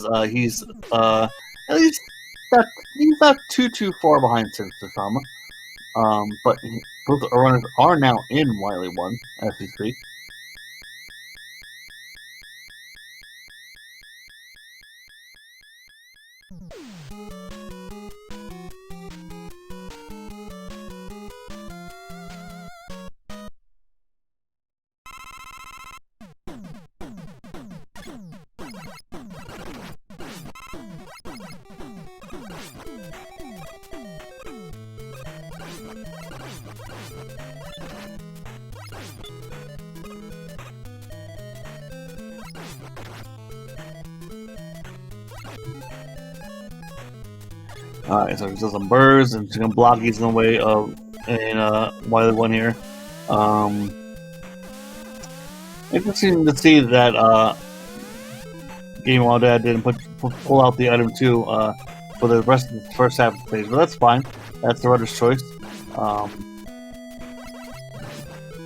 because he's at least he's not too far behind Sinister.sama. But both runners are now in Wily 1 as we speak. Alright, so there's some birds and some blockies in the way of Wily 1 here. Interesting to see that GamingWhileDad didn't pull out the item 2 for the rest of the first half of the stage, but that's fine. That's the runner's choice.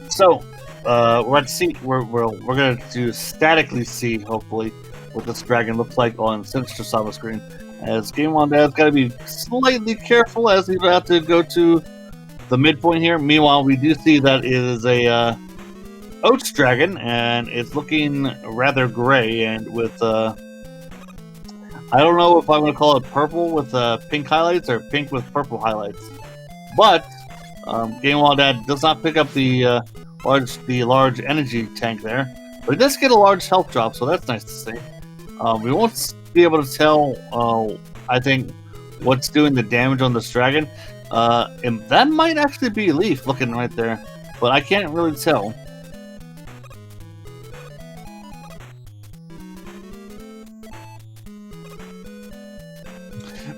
So we're at see we're going to statically see, hopefully, what this dragon looks like on Sinister.sama screen. As GamingWhileDad's got to be slightly careful as he's about to go to the midpoint here. Meanwhile, we do see that it is a Oats dragon, and it's looking rather gray and with I don't know if I'm going to call it purple with pink highlights or pink with purple highlights. But GamingWhileDad does not pick up the large energy tank there, but it does get a large health drop, so that's nice to see. We won't be able to tell, I think, what's doing the damage on this dragon. And that might actually be Leaf looking right there, but I can't really tell.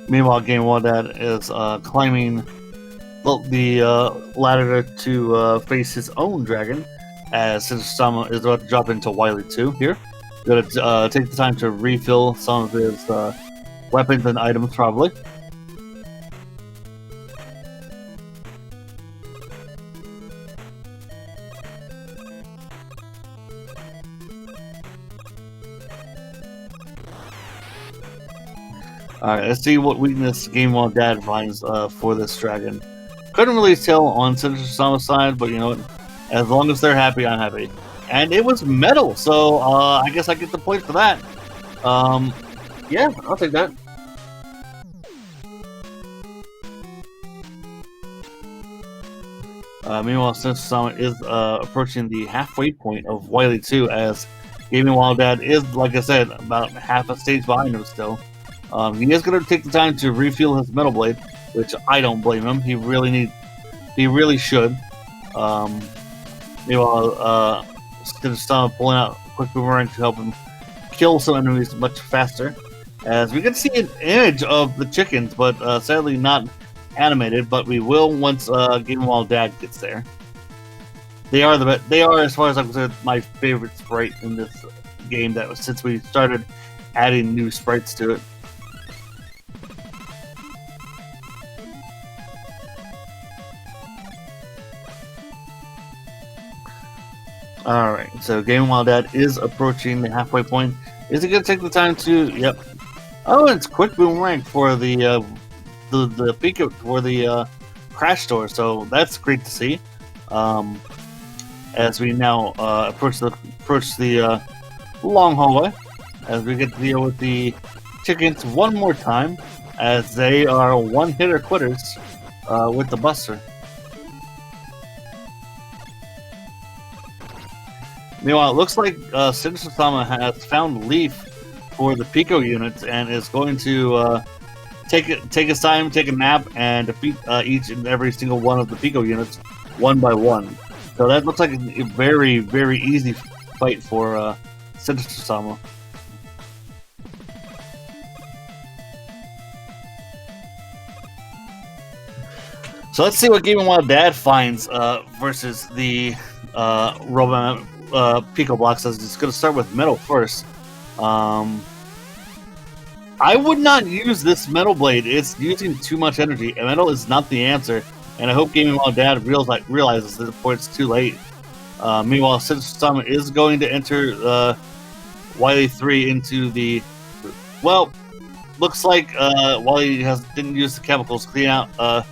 Meanwhile, GamingWhileDad is climbing the ladder to face his own dragon, as Sinister.sama is about to drop into Wily 2 here. Gonna take the time to refill some of his weapons and items, probably. Alright, let's see what weakness GamingWhileDad finds for this dragon. Couldn't really tell on Sinister.sama's side, but you know what? As long as they're happy, I'm happy. And it was metal, so I guess I get the point for that. Yeah, I'll take that. Meanwhile, Sinister.sama is approaching the halfway point of Wily 2, as GamingWhileDad is, like I said, about half a stage behind him still. He is going to take the time to refuel his metal blade, which I don't blame him. He really should. Meanwhile, Sinister.sama pulling out a quick boomerang to help him kill some enemies much faster. As we can see an image of the chickens, but sadly not animated. But we will once GamingWhileDad gets there. They are as far as I'm concerned, my favorite sprite in this game. That was since we started adding new sprites to it. Alright, so GamingWhileDad is approaching the halfway point. Is he going to take the time to... Yep. Oh, it's quick boomerang for the peak for the crash door, so that's great to see. As we now approach the long hallway, as we get to deal with the chickens one more time, as they are one-hitter quitters with the Buster. Meanwhile, it looks like Sinister.sama has found Leaf for the Pico units and is going to take his time, take a nap, and defeat each and every single one of the Pico units one by one. So that looks like a very, very easy fight for Sinister.sama. So let's see what GamingWhileDad finds versus the Robot Pico blocks. It's going to start with metal first. I would not use this metal blade. It's using too much energy. And metal is not the answer. And I hope GamingWhileDad realizes that before it's too late. Meanwhile, Sinister.sama is going to enter Wily 3 into the Well, looks like Wally didn't use the chemicals to clean out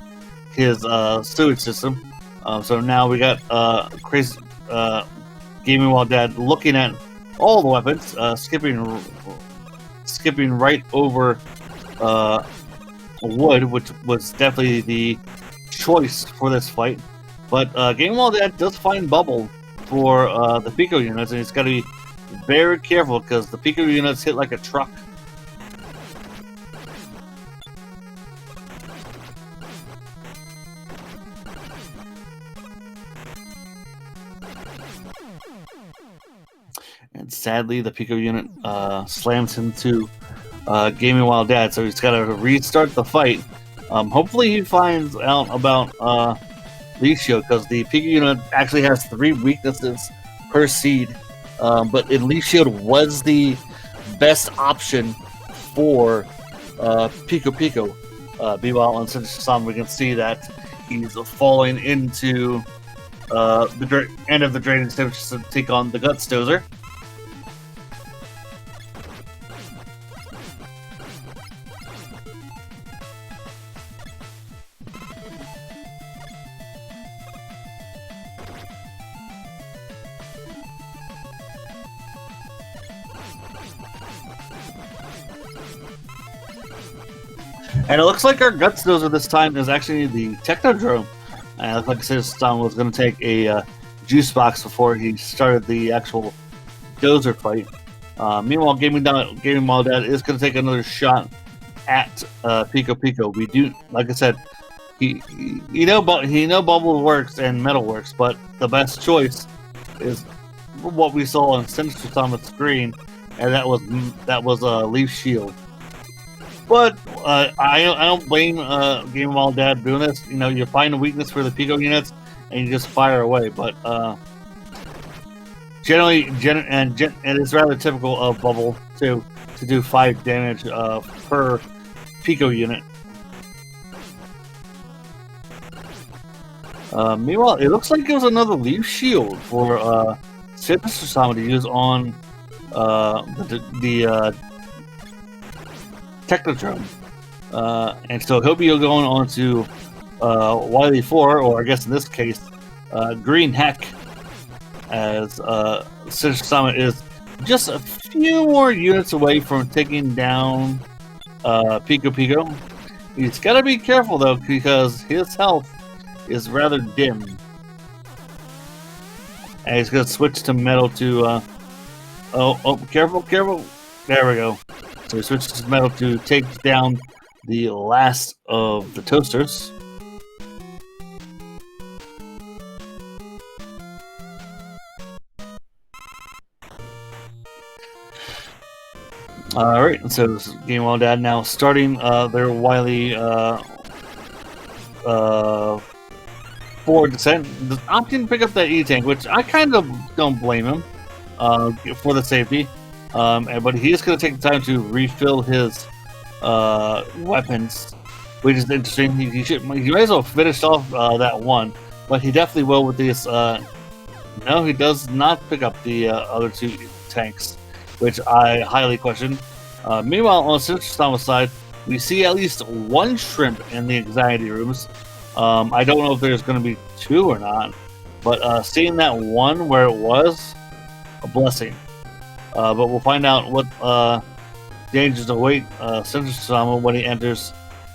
his sewage system. So now we got crazy GamingWhileDad looking at all the weapons, skipping right over wood, which was definitely the choice for this fight. But GamingWhileDad does find bubble for the Pico units, and he's got to be very careful because the Pico units hit like a truck. And sadly, the Pico unit slams into GamingWhileDad, so he's got to restart the fight. Hopefully, he finds out about Leaf Shield, because the Pico unit actually has 3 weaknesses per seed. But Leaf Shield was the best option for Pico. Meanwhile, on Sinister.sama, we can see that he's falling into the end of the drainage stage to take on the Guts Dozer. And it looks like our Guts Dozer this time is actually the Technodrome. And it looks like Sinister.sama was going to take a juice box before he started the actual Dozer fight. Meanwhile, GamingWhileDad is going to take another shot at Pico. We do, like I said, he know bubble works and metal works, but the best choice is what we saw on Sinister.sama's screen, and that was Leaf Shield. But I don't blame GamingWhileDad doing this. You know, you find a weakness for the Pico units and you just fire away. But generally, it's rather typical of Bubble to do 5 damage per Pico unit. Meanwhile, it looks like it was another Leaf Shield for Sinister.sama to use on the Technodrome. And so he'll be going on to Wily 4, or I guess in this case, Green Heck, as Sinister.sama is just a few more units away from taking down Pico. He's got to be careful though, because his health is rather dim. And he's going to switch to metal to careful. There we go. So he switches to metal to take down the last of the toasters. Alright, so this is GamingWhileDad now starting their Wily 4 descent. Opting to pick up that E-Tank, which I kind of don't blame him for the safety. But he is going to take the time to refill his weapons, which is interesting. He might as well finish off that one, but he definitely will with this. No, he does not pick up the other 2 tanks, which I highly question. Meanwhile, on the Sinister.sama side, we see at least 1 shrimp in the anxiety rooms. I don't know if there's going to be 2 or not, but seeing that 1 where it was, a blessing. But we'll find out what dangers await Sinister.sama when he enters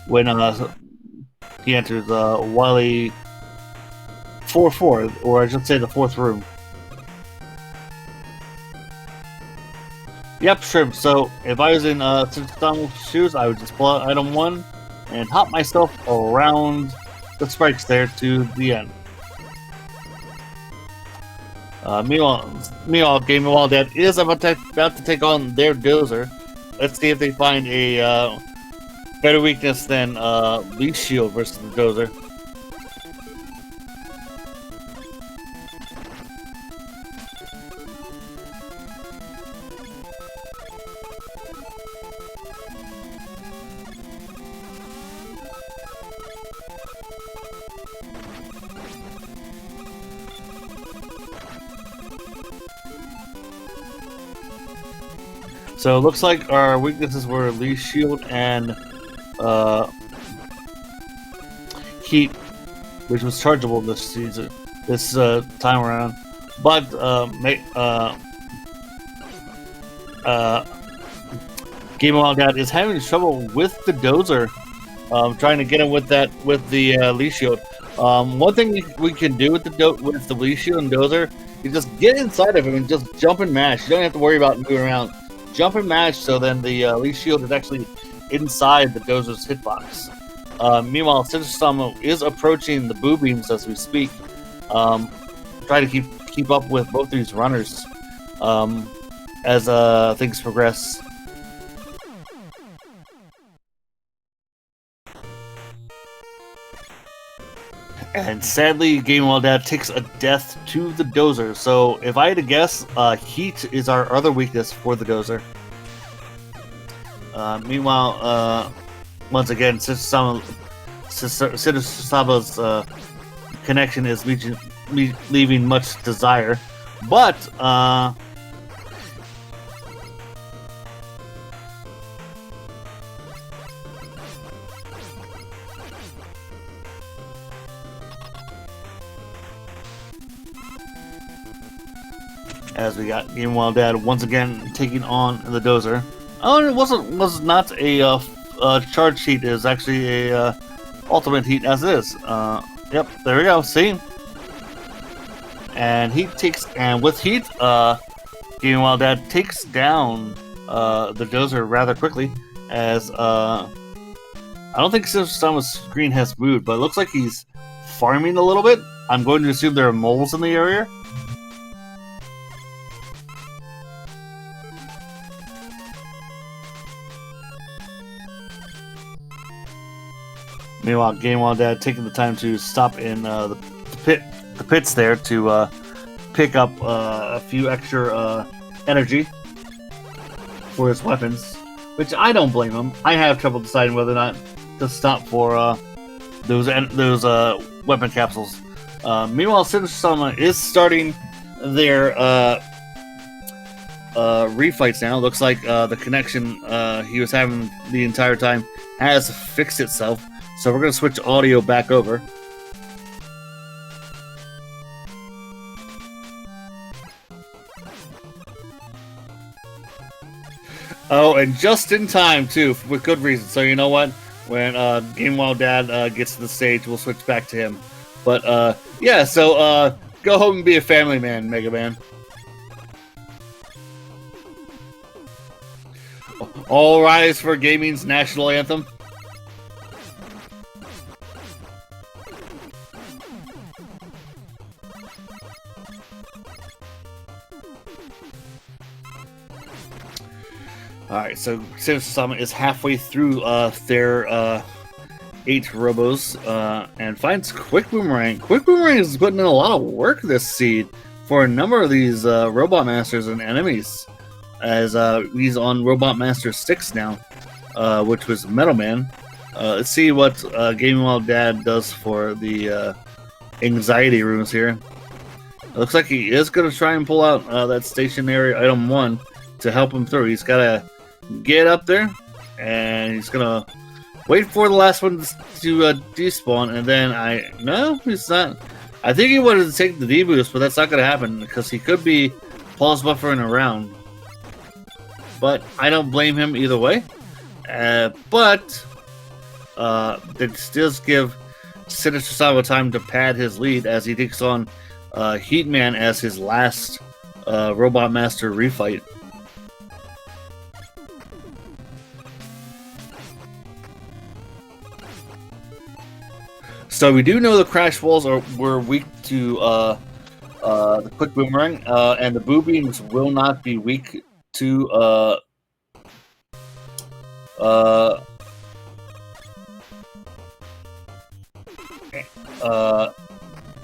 Wily 4-4, or I should say the 4th room. Yep, shrimp. So if I was in Sinister.sama's shoes, I would just pull out item 1 and hop myself around the spikes there to the end. Meanwhile, GamingWhileDad is about to take on their Dozer. Let's see if they find a better weakness than Leaf Shield versus the Dozer. So it looks like our weaknesses were Leaf Shield and Heat, which was chargeable this season, this time around. But GamingWhileDad is having trouble with the Dozer, trying to get him with the Leaf Shield. One thing we can do with the Leaf Shield and Dozer is just get inside of him and just jump and mash. You don't have to worry about moving around. Jump and mash, so then the Leaf Shield is actually inside the Dozer's hitbox. Meanwhile, Sinister.sama is approaching the boo beams as we speak. Try to keep up with both these runners as things progress. And sadly, GamingWhileDad takes a death to the Dozer. So if I had to guess, Heat is our other weakness for the Dozer. Meanwhile, once again, Sinister.sama's connection is leaving much desire. But as we got GamingWhileDad once again taking on the Dozer. Oh, it was not a charge heat. It was actually a ultimate heat as it is. Yep, there we go. See, and with heat, GamingWhileDad takes down the Dozer rather quickly. As I don't think Sinister.sama's screen has moved, but it looks like he's farming a little bit. I'm going to assume there are moles in the area. Meanwhile, GamingWhileDad taking the time to stop in the pits there to pick up a few extra energy for his weapons, which I don't blame him. I have trouble deciding whether or not to stop for those weapon capsules. Meanwhile, Sinister.sama is starting their refights now. Looks like the connection he was having the entire time has fixed itself. So we're going to switch audio back over. Oh, and just in time, too, with good reason. So you know what? When GamingWhileDad gets to the stage, we'll switch back to him. But, yeah, so go home and be a family man, Mega Man. All rise for gaming's national anthem. Alright, so Sinister.sama is halfway through their 8 robos and finds Quick Boomerang. Quick Boomerang is putting in a lot of work this seed for a number of these Robot Masters and enemies, as he's on Robot Master 6 now, which was Metal Man. Let's see what GamingWhileDad does for the anxiety rooms here. It looks like he is going to try and pull out that stationary item 1 to help him through. He's got to get up there, and he's gonna wait for the last one to despawn, and then no, he's not. I think he wanted to take the deboost, but that's not gonna happen because he could be pulse buffering around. But I don't blame him either way. But it does give Sinister.sama time to pad his lead as he takes on Heatman as his last Robot Master refight. So we do know the crash walls were weak to the Quick Boomerang, and the boo beams will not be weak to the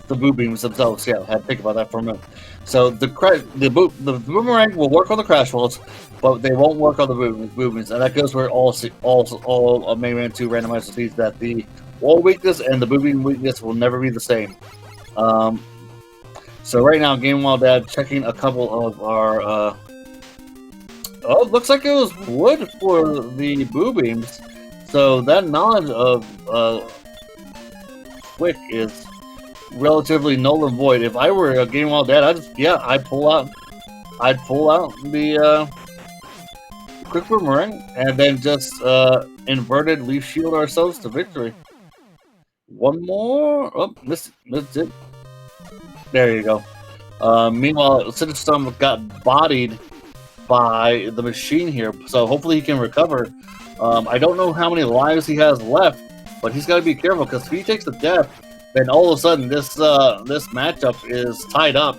boo beams themselves. Yeah, I had to think about that for a minute. So the boomerang will work on the crash walls, but they won't work on the boo beams, and that goes where all Mega Man 2 Randomizer sees that the wall weakness and the boo beam weakness will never be the same. So right now, GamingWhileDad checking a couple of our Oh, it looks like it was wood for the boo beams. So that knowledge of Quick is relatively null and void. If I were a GamingWhileDad, I'd pull out the Quick Boomerang and then just inverted leaf shield ourselves to victory. One more. Oh, missed it. There you go. Meanwhile, Sinister.sama got bodied by the machine here, so hopefully he can recover. I don't know how many lives he has left, but he's got to be careful because if he takes the death, then all of a sudden this matchup is tied up.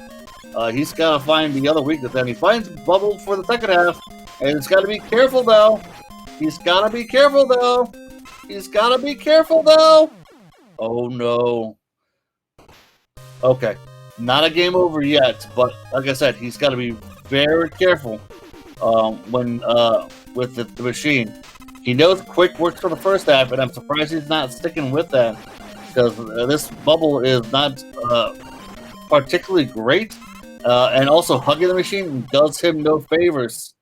He's got to find the other weakness, and he finds Bubble for the second half, and he's got to be careful though. He's got to be careful though. He's got to be careful though. Oh no. Okay, not a game over yet, but like I said, he's got to be very careful when with the machine. He knows Quick works for the first half, and I'm surprised he's not sticking with that because this Bubble is not particularly great, and also hugging the machine does him no favors.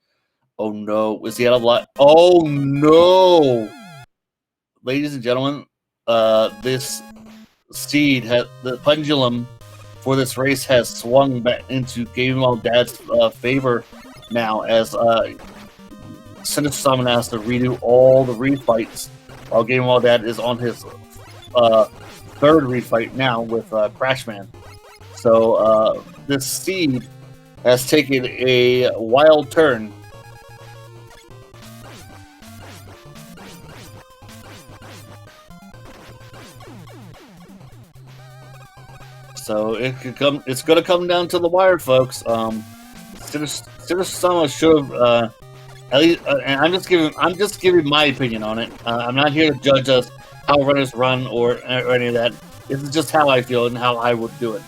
Oh no, is he out of life? Oh no, ladies and gentlemen, this seed the pendulum for this race has swung back into GamingWhileDad's favor now, as Sinister.sama has to redo all the refights, while GamingWhileDad is on his third refight now with Crashman. So this seed has taken a wild turn. So it's going to come down to the wire, folks. Sinister.sama should have at least, and I'm just giving my opinion on it. I'm not here to judge us how runners run or any of that. This is just how I feel and how I would do it.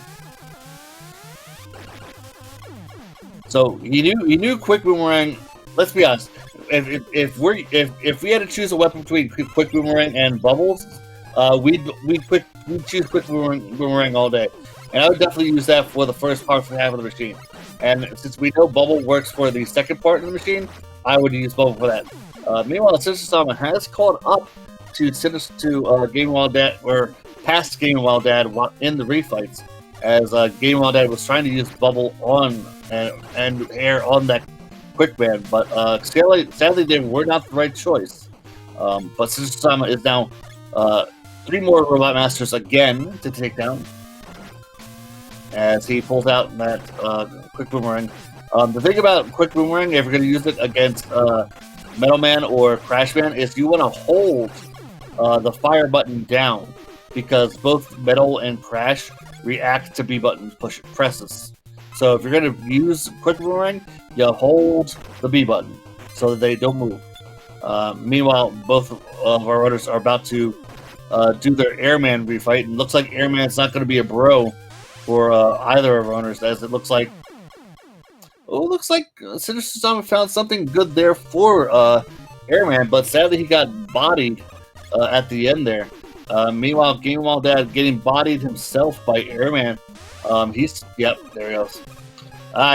So he knew Quick Boomerang. Let's be honest. If we had to choose a weapon between Quick Boomerang and Bubbles, we'd choose Quick Boomerang all day. And I would definitely use that for the first part for half of the machine. And since we know Bubble works for the second part of the machine, I would use Bubble for that. Meanwhile, Sinister.sama has caught up to GamingWhileDad, or past GamingWhileDad in the refights, as GamingWhileDad was trying to use Bubble on and air on that Quick Man, but sadly they were not the right choice. But Sinister.sama is now 3 more Robot Masters again to take down, as he pulls out that Quick Boomerang. The thing about Quick Boomerang, if you're going to use it against Metal Man or Crash Man, is you want to hold the fire button down, because both Metal and Crash react to B button presses. So if you're going to use Quick Boomerang, you hold the B button so that they don't move. Meanwhile, both of our runners are about to do their Airman refight, and looks like Airman's not going to be a bro for either of our runners, as it looks like Sinister.sama found something good there for Airman, but sadly he got bodied at the end there. Meanwhile, GamingWhileDad getting bodied himself by Airman. There he goes.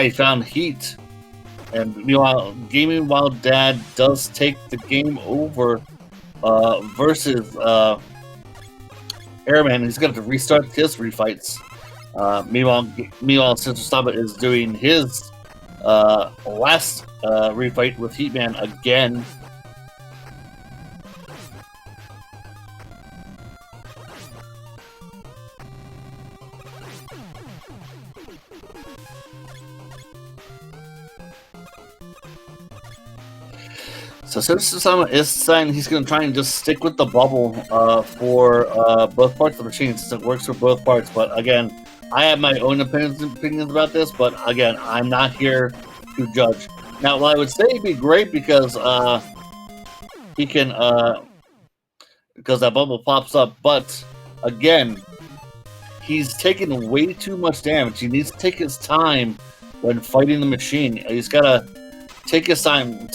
He found heat. And meanwhile, GamingWhileDad does take the game over versus Airman. He's going to restart his refights. Meanwhile, Sinister.sama is doing his last refight with Heatman again. So Sinister.sama is saying he's going to try and just stick with the Bubble for both parts of the machine, since it works for both parts. But again, I have my own opinions about this, but again, I'm not here to judge. Now, well, I would say it'd be great because he can, because that Bubble pops up, but again, he's taking way too much damage. He needs to take his time when fighting the machine. He's got to take his time,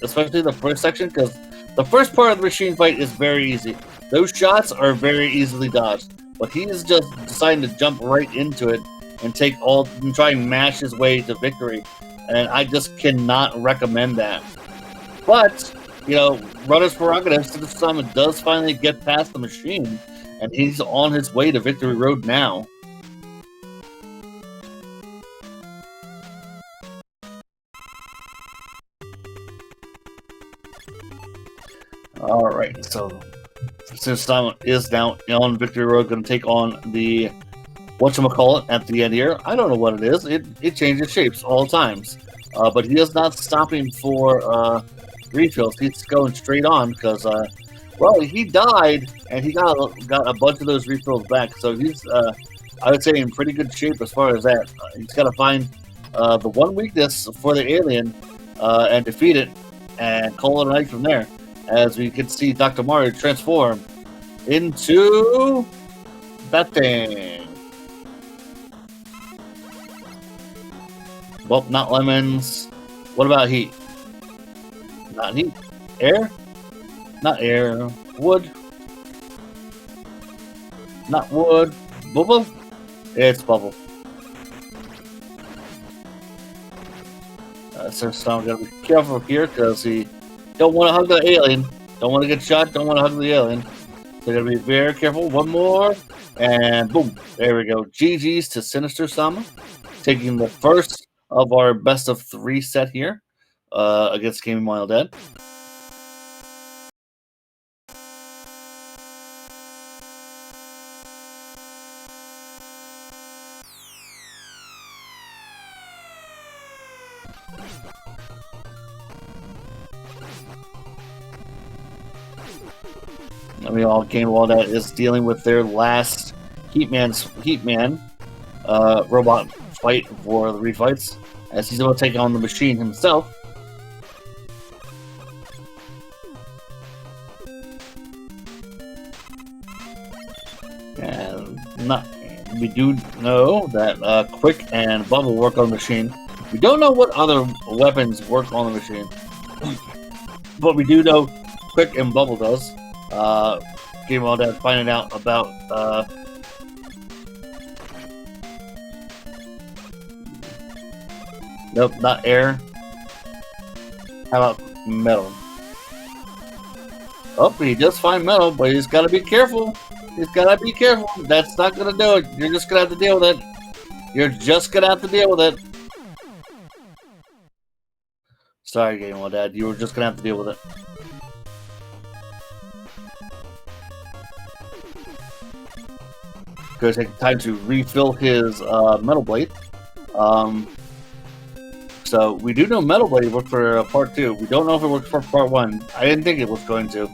especially the first section, because the first part of the machine fight is very easy. Those shots are very easily dodged, but he is just deciding to jump right into it and try and mash his way to victory. and I just cannot recommend that. But, you know, runner's prerogative, Sinister.sama does finally get past the machine, and he's on his way to Victory Road now. Alright, so Sinister.sama is now on Victory Road, going to take on the whatchamacallit at the end here. I don't know what it is. It changes shapes all times. But he is not stopping for refills. He's going straight on because, well, he died and he got a bunch of those refills back. So he's, I would say, in pretty good shape as far as that. He's got to find the one weakness for the alien and defeat it and call it a night from there. As we can see Dr. Mario transform into that thing. Well, not lemons. What about heat? Not heat. Air? Not air. Wood? Not wood. Bubble? It's bubble. So I'm gonna be careful here because he don't want to hug the alien. Don't want to get shot. Don't want to hug the alien. So gotta be very careful. One more, and boom! There we go. GG's to Sinister.sama, taking the first of our best of 3 set here against GamingWhileDad. I mean, GamingWhileDad is dealing with their last Heatman robot fight for the refights, as he's going to take on the machine himself. And we do know that Quick and Bubble work on the machine. We don't know what other weapons work on the machine, but we do know Quick and Bubble does. GamingWhileDad finding out about nope, not air. How about metal? Oh, he does find metal, but he's got to be careful. He's got to be careful. That's not going to do it. You're just going to have to deal with it. You're just going to have to deal with it. Sorry, GamingWhileDad. You were just going to have to deal with it. Going to take time to refill his metal blade. So we do know metal blade worked for part 2. We don't know if it worked for part 1. I didn't think it was going to,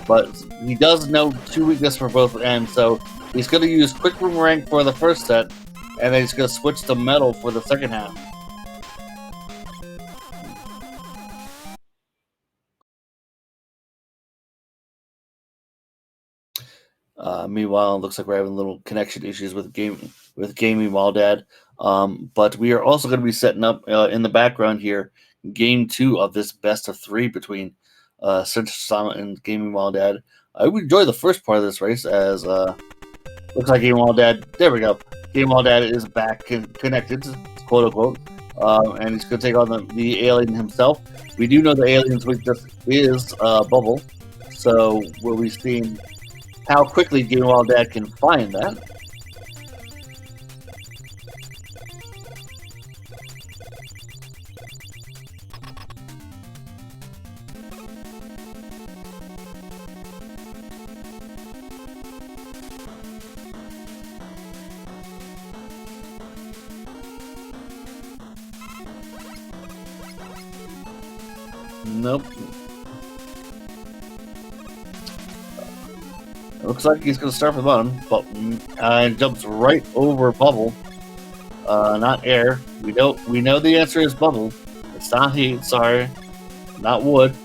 but he does know 2 weaknesses for both ends. So he's going to use Quick Boomerang for the first set, and then he's going to switch to metal for the second half. Meanwhile, it looks like we're having little connection issues with GamingWhileDad. But we are also going to be setting up in the background here game 2 of this best of 3 between Sinister.sama and GamingWhileDad. I would enjoy the first part of this race as looks like GamingWhileDad. There we go. GamingWhileDad is back connected, quote unquote, and he's going to take on the alien himself. We do know the alien's weakness is Bubble, so we'll be seeing how quickly GamingWhileDad can find that. Nope. Looks like he's going to start from the bottom, and jumps right over Bubble. Not air. We know the answer is Bubble. It's not heat. Sorry, not wood.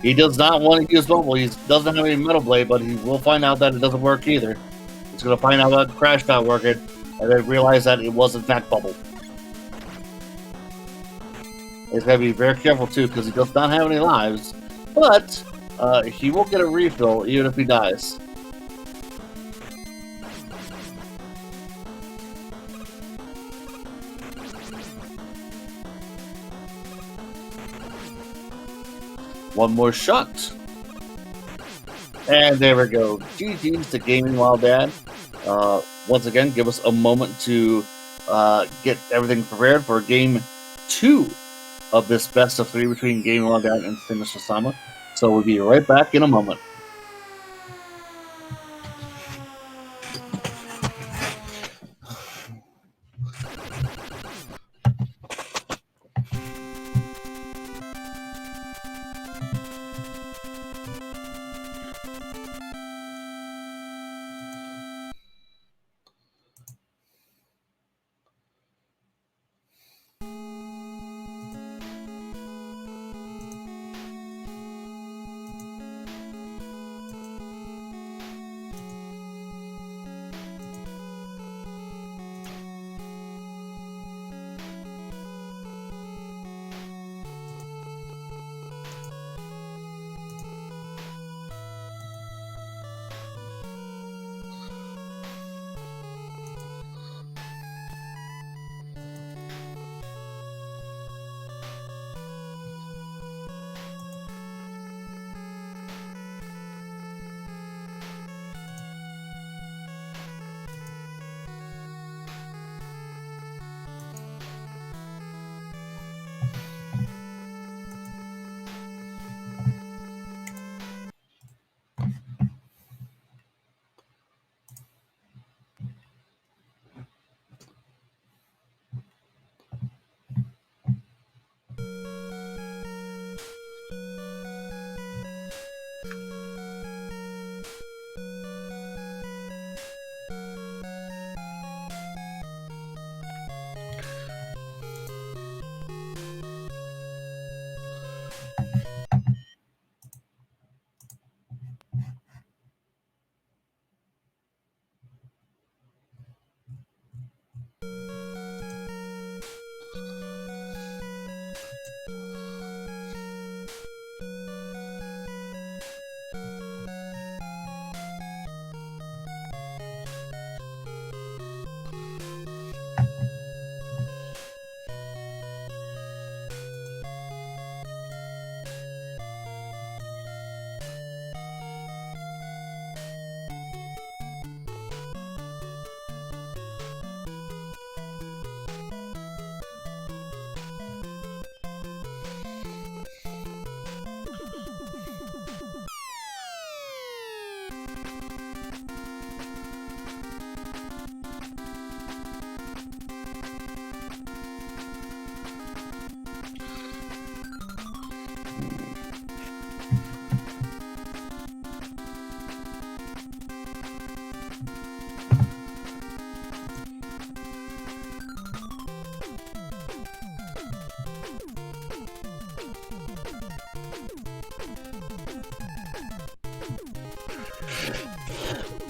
He does not want to use Bubble. He doesn't have any metal blade, but he will find out that it doesn't work either. He's going to find out that Crash not working, and then realize that it was in fact Bubble. He's got to be very careful too, because he does not have any lives. But he will get a refill even if he dies. One more shot. And there we go. GG's to GamingWhileDad. Once again, give us a moment to get everything prepared for Game 2 of this best of 3 between GamingWhileDad and Sinister.sama. So we'll be right back in a moment.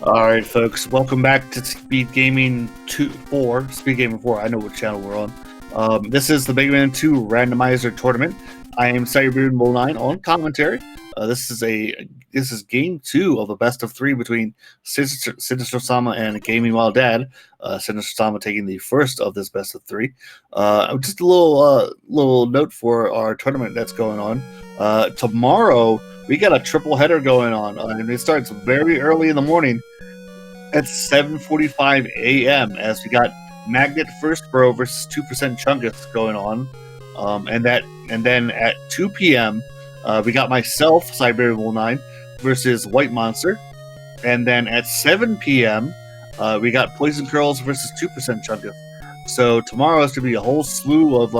Alright, folks, welcome back to Speedgaming 4. Speedgaming 4, I know what channel we're on. This is the Mega Man 2 Randomizer Tournament. I am GamingWhileDad on commentary. This is Game 2 of a best of 3 between Sinister.sama and GamingWhileDad. Sinister.sama taking the first of this best of 3. Just a little note for our tournament that's going on. Tomorrow, we got a triple header going on, and it starts very early in the morning at 7:45 a.m. as we got Magnet First Bro versus 2% Chungus going on, and then at 2 p.m. We got myself, GamingWhileDad, versus White Monster, and then at 7 p.m. We got Poison Curls versus 2% Chungus. So tomorrow is going to be a whole slew of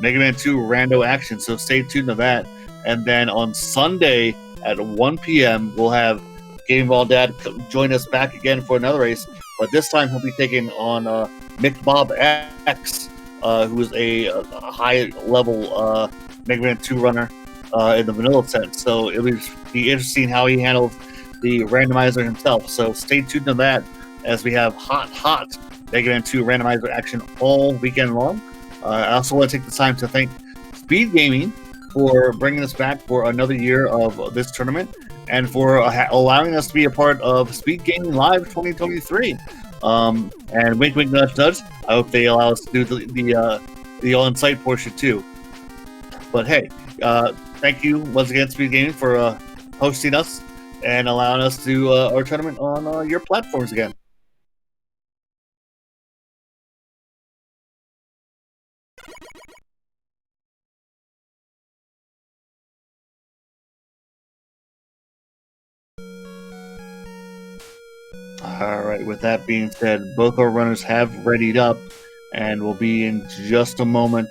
Mega Man 2 rando action. So stay tuned to that. And then on Sunday at 1 p.m., we'll have GamingWhileDad join us back again for another race. But this time he'll be taking on Mick Bob X, who is a high-level Mega Man 2 runner in the vanilla set. So it'll be interesting how he handles the randomizer himself. So stay tuned to that as we have hot Mega Man 2 randomizer action all weekend long. I also want to take the time to thank Speedgaming for bringing us back for another year of this tournament and for allowing us to be a part of Speedgaming Live 2023. And wink, wink, nudge, nudge. I hope they allow us to do the on-site portion too. But hey, thank you once again, Speedgaming, for hosting us and allowing us to do our tournament on your platforms again. Alright, with that being said, both our runners have readied up and will be in just a moment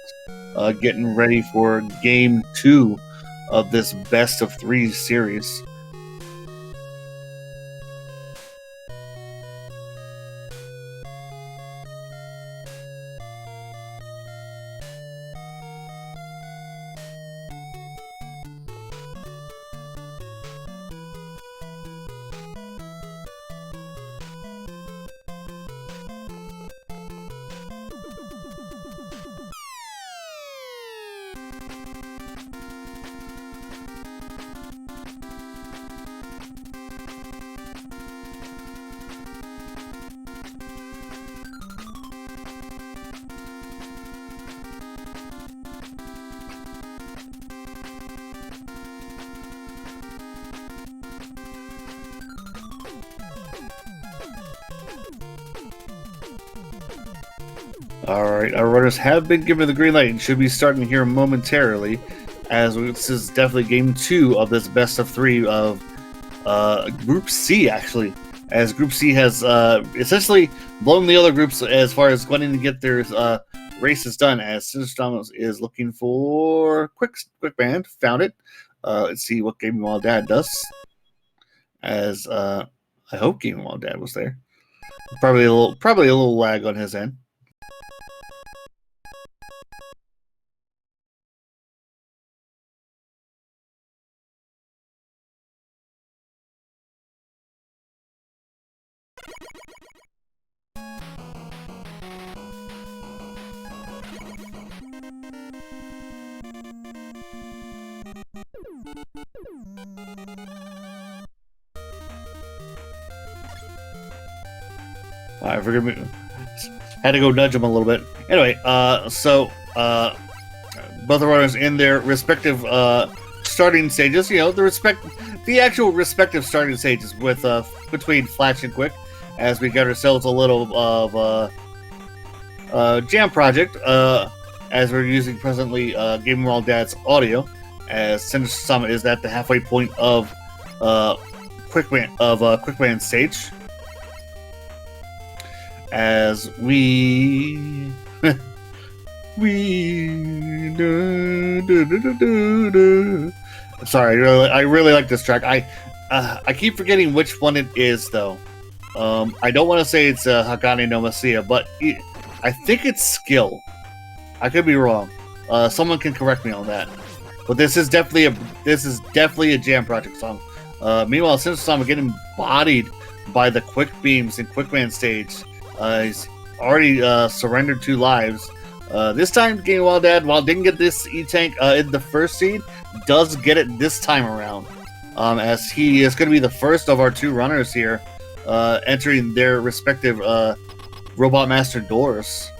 getting ready for Game 2 of this best of 3 series. Alright, our runners have been given the green light and should be starting here momentarily, as this is definitely Game 2 of this best of 3 of Group C, actually, as Group C has essentially blown the other groups as far as wanting to get their races done, as Sinister.sama is looking for Quick Band. Found it. Let's see what GamingWhileDad does, as I hope GamingWhileDad was there. Probably a little lag on his end. Alright, forgive me. Had to go nudge him a little bit. Anyway, so both the runners in their respective starting stages. You know, the actual respective starting stages with between Flash and Quick, as we got ourselves a little of jam project as we're using presently GamingWhileDad's audio, as Sinister.sama is at the halfway point of Quick Band stage. As we I'm sorry, I really like this track. I keep forgetting which one it is though. I don't want to say it's Hagane no Masiya, but I think it's Skill. I could be wrong. Someone can correct me on that. But this is definitely a jam project song. Meanwhile, Sinister.sama getting bodied by the quick beams in Quick Band stage. He's already surrendered 2 lives. This time, GamingWhileDad, while didn't get this E-Tank in the first seed, does get it this time around. As he is going to be the first of our 2 runners here, entering their respective Robot Master doors.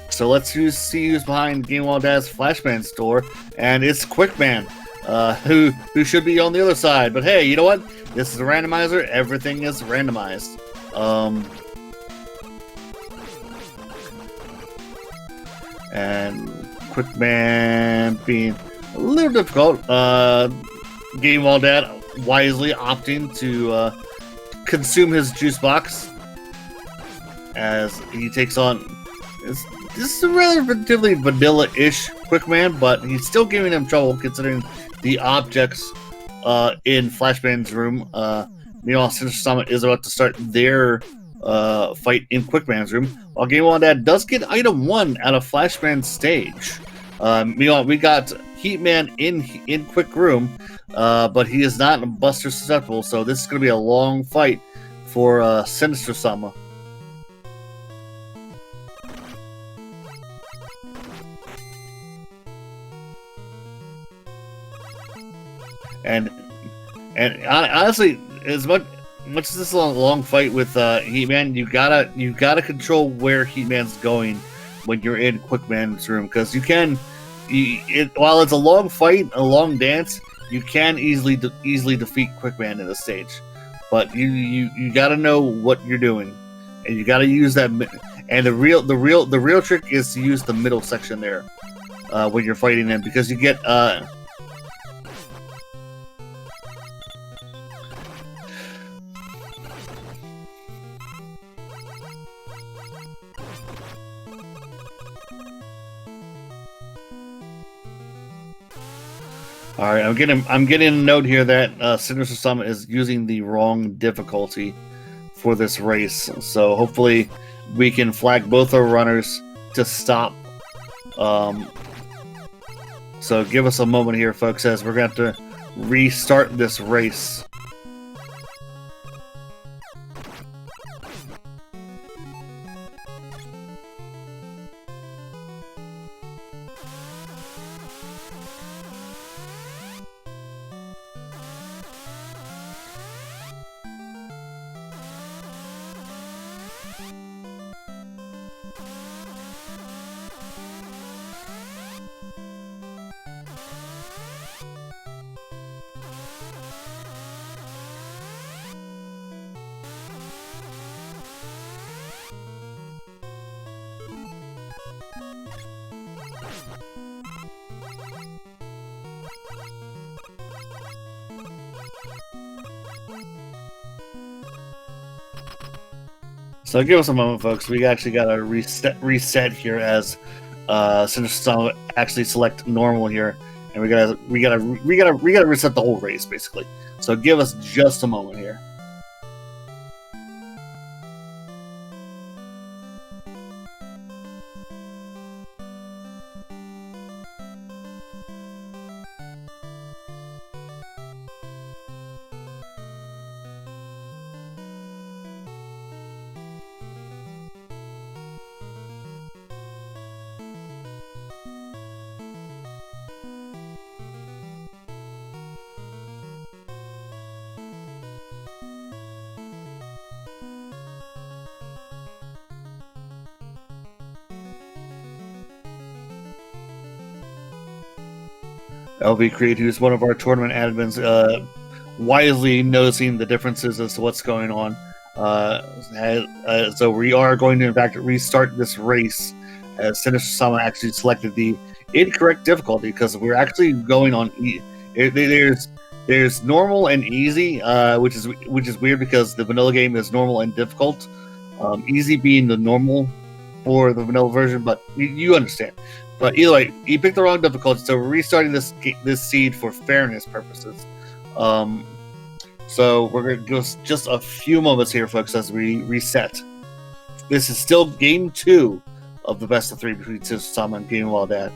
So let's see who's behind GamingWhileDad's Flashband store, and it's Quickman, who should be on the other side. But hey, you know what? This is a randomizer. Everything is randomized. And Quickman being a little difficult. GamingWhileDad wisely opting to consume his juice box as he takes on. This is a relatively vanilla-ish Quickman, but he's still giving him trouble considering the objects in Flashband's room. Meanwhile, Sinister.sama is about to start their fight in Quickman's room, while GamingWhileDad does get item 1 out of Flashband's stage. Meanwhile, we got Heatman in Quick Room, but he is not Buster susceptible, so this is going to be a long fight for Sinister.sama. And honestly, as much as this is a long fight with Heatman, you gotta control where Heatman's going when you're in Quickman's room, because you can, while it's a long fight, a long dance, you can easily defeat Quickman in the stage, but you got to know what you're doing, and you got to use that. And the real trick is to use the middle section there when you're fighting them, because you get all right, I'm getting a note here that Sinister.sama is using the wrong difficulty for this race. So hopefully we can flag both our runners to stop. So give us a moment here, folks, as we're going to have to restart this race. So give us a moment, folks. We actually got to reset here as Sinister.sama actually select normal here, and we gotta reset the whole race basically. So give us just a moment here. LV Creed, who's one of our tournament admins, wisely noticing the differences as to what's going on. So we are going to, in fact, restart this race as Sinister.sama actually selected the incorrect difficulty, because we're actually going on. There's normal and easy, which is weird because the vanilla game is normal and difficult. Easy being the normal for the vanilla version, but you understand. But either way, you picked the wrong difficulty, so we're restarting this seed for fairness purposes. So we're going to go just a few moments here, folks, as we reset. This is still game 2 of the best of 3 between Sinister.sama and GamingWhileDad.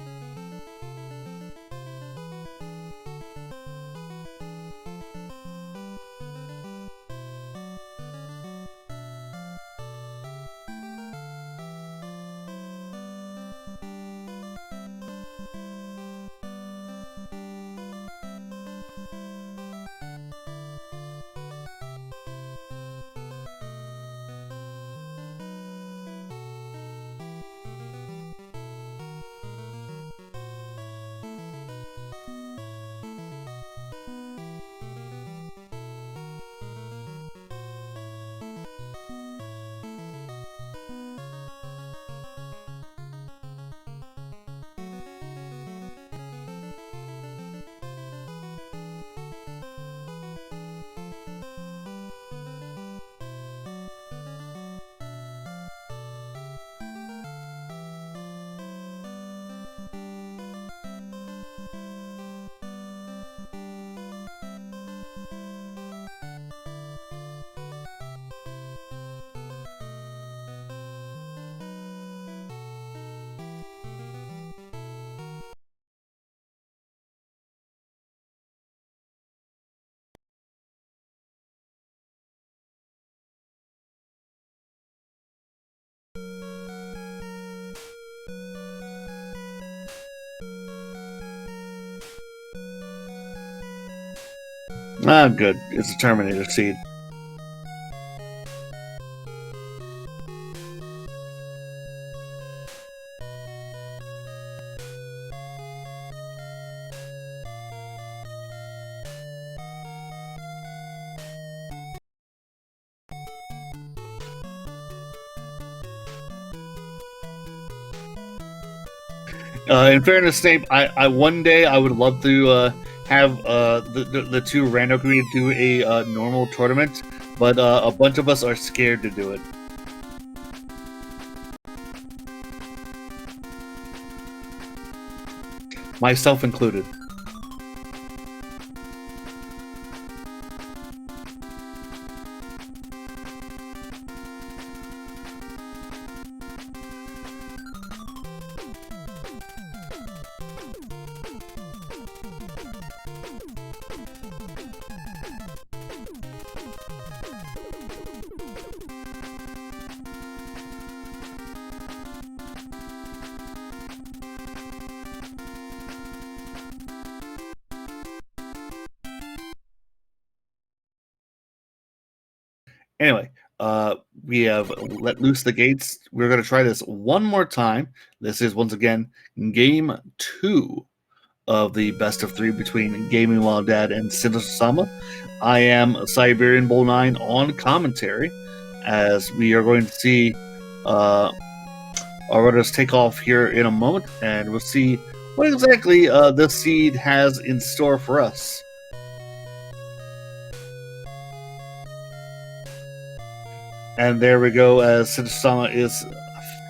Ah, good. It's a Terminator seed. In fairness, Snape, I one day I would love to have the two rando comedians do a normal tournament, but a bunch of us are scared to do it. Myself included. Anyway, we have let loose the gates. We're going to try this one more time. This is once again game 2 of the best of 3 between GamingWhileDad and Sinister.sama. I am Siberian Bull 9 on commentary, as we are going to see our runners take off here in a moment, and we'll see what exactly this seed has in store for us. And there we go, as Sinister.sama is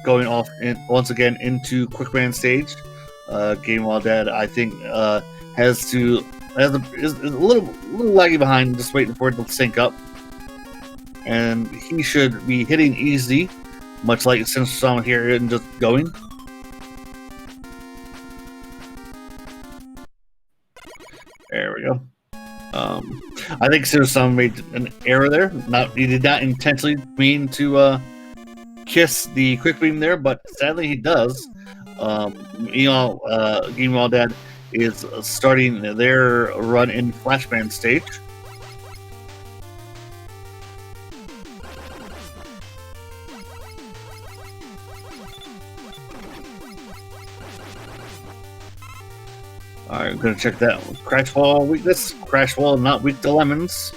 going off once again into Quickman stage. GamingWhileDad, I think, is a little laggy behind, just waiting for it to sync up. And he should be hitting easy, much like Sinister.sama here, and just going. There we go. I think Sinister.sama made an error there. He did not intentionally mean to kiss the quick beam there, but sadly he does. GamingWhileDad is starting their run in Flashbang stage. Alright, I'm gonna check that one. Crash Wall weakness. Crash Wall not weak to lemons.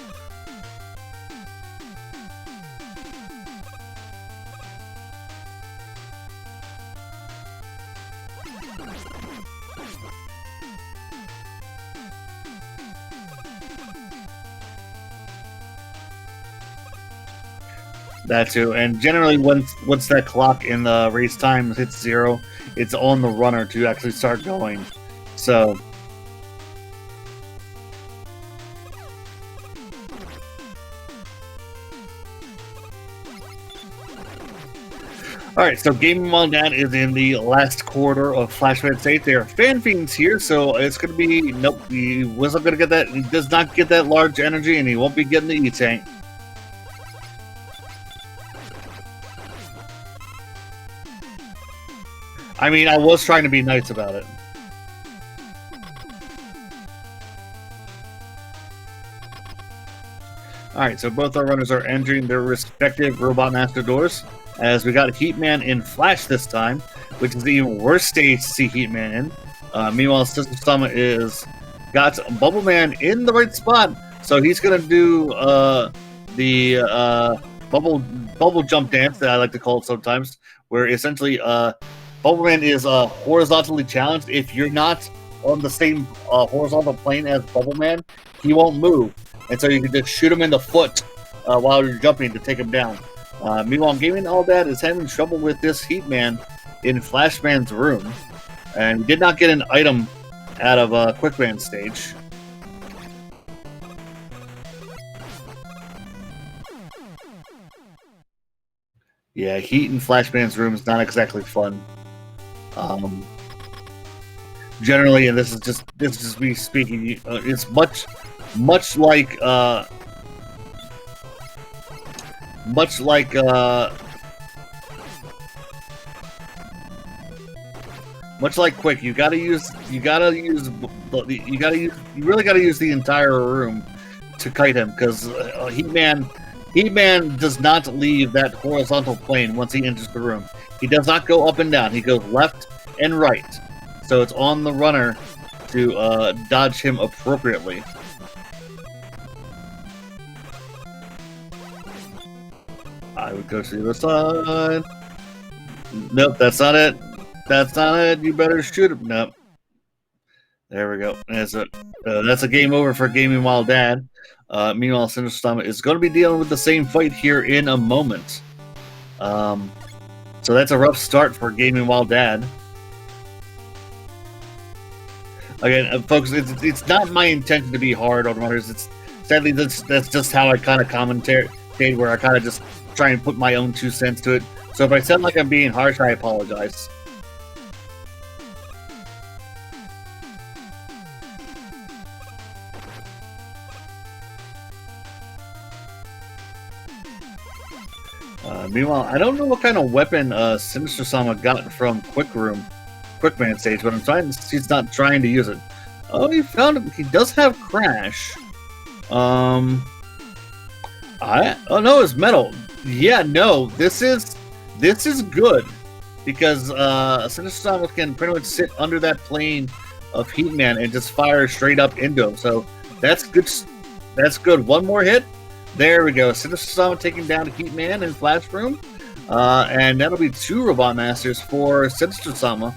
That too, and generally once that clock in the race time hits 0, it's on the runner to actually start going. So alright, so GamingWhileDad is in the last quarter of Flashbang state. There are fan fiends here, so it's gonna be nope, he wasn't gonna get that. He does not get that large energy, and he won't be getting the E-Tank. I mean, I was trying to be nice about it. Alright, so both our runners are entering their respective Robot Master doors, as we got Heatman in Flash this time, which is the even worse stage to see Heatman in. Meanwhile, Sinister.sama is got Bubbleman in the right spot, so he's gonna do the bubble jump dance that I like to call it sometimes, where essentially Bubbleman is horizontally challenged. If you're not on the same horizontal plane as Bubbleman, he won't move. And so you can just shoot him in the foot while you're jumping to take him down. Meanwhile, GamingWhileDad is having trouble with this Heatman in Flashman's room. And he did not get an item out of Quickman stage. Yeah, heat in Flashman's room is not exactly fun. Generally, and this is just me speaking, it's much like Quick, you really gotta use the entire room to kite him, because Heatman does not leave that horizontal plane once he enters the room. He does not go up and down. He goes left and right. So it's on the runner to dodge him appropriately. I would go to the other side. Nope, that's not it. That's not it. You better shoot him. Nope. There we go. That's a game over for GamingWhileDad. Meanwhile, Sinister.sama is going to be dealing with the same fight here in a moment. So that's a rough start for GamingWhileDad. Again, folks, it's not my intention to be hard on runners. It's sadly that's just how I kind of commentate, where I kind of just try and put my own 2 cents to it. So if I sound like I'm being harsh, I apologize. Meanwhile, I don't know what kind of weapon Sinister.sama got from Quickman stage, but he's not trying to use it. Oh, he found him. He does have Crash. Oh no, it's metal. Yeah, no, this is good because Sinister.sama can pretty much sit under that plane of Heatman and just fire straight up into him. So that's good. That's good. One more hit. There we go. Sinister.sama taking down Heatman in Flash Room. And that'll be 2 Robot Masters for Sinister.sama.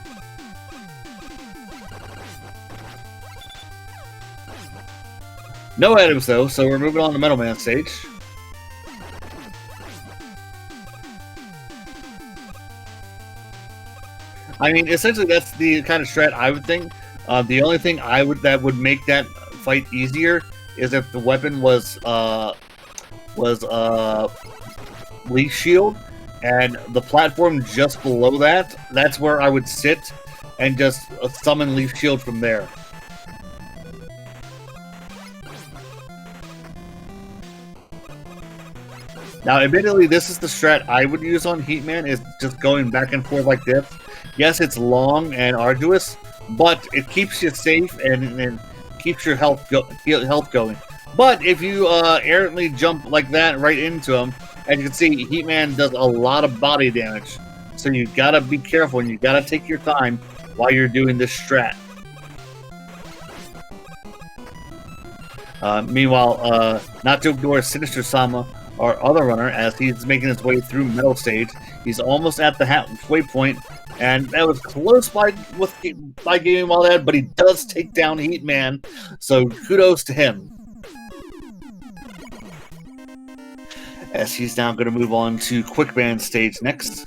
No items though, so we're moving on to Metal Man stage. I mean, essentially that's the kind of strat I would think. The only thing that would make that fight easier is if the weapon was Leaf Shield, and the platform just below that's where I would sit and just summon Leaf Shield from there. Now, admittedly, this is the strat I would use on Heatman, is just going back and forth like this. Yes, it's long and arduous, but it keeps you safe and keeps your health going. But if you errantly jump like that right into him, as you can see, Heatman does a lot of body damage. So you gotta be careful and you gotta take your time while you're doing this strat. Meanwhile, not to ignore Sinister.sama, our other runner, as he's making his way through Metal Stage. He's almost at the halfway point, and that was close by GamingWhileDad, but he does take down Heatman, so kudos to him. As he's now going to move on to Quickman stage next.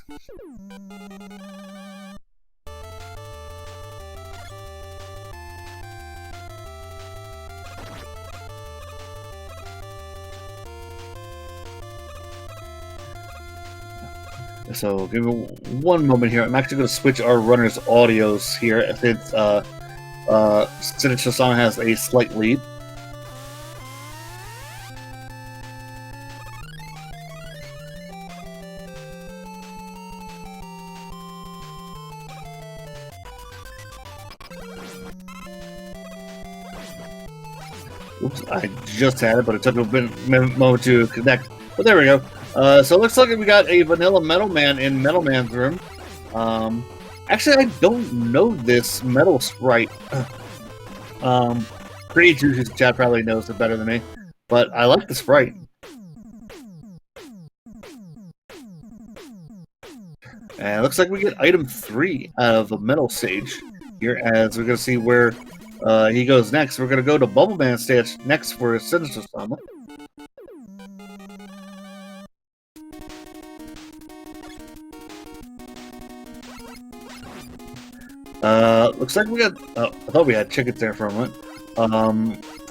So give me one moment here. I'm actually going to switch our runner's audios here, since Sinister.sama has a slight lead. Oops, I just had it, but it took a moment to connect. But there we go. So it looks like we got a vanilla Metal Man in Metal Man's room. Actually, I don't know this metal sprite. Creatures chat probably knows it better than me, but I like the sprite. And it looks like we get item 3 out of the Metal Stage here, as we're going to see where he goes next. We're going to go to Bubble Man stage next for Sinister.sama. Looks like we got. I thought we had chickens there for a moment.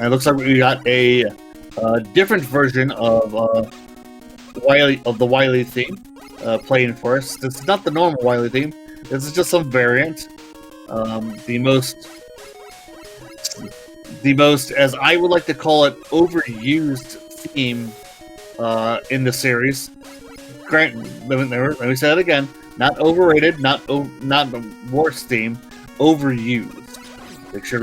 It looks like we got a different version of the Wily theme playing for us. This is not the normal Wily theme. This is just some variant. The most, as I would like to call it, overused theme in the series. Let me say that again. Not overrated, not the worst theme. Overused. Make sure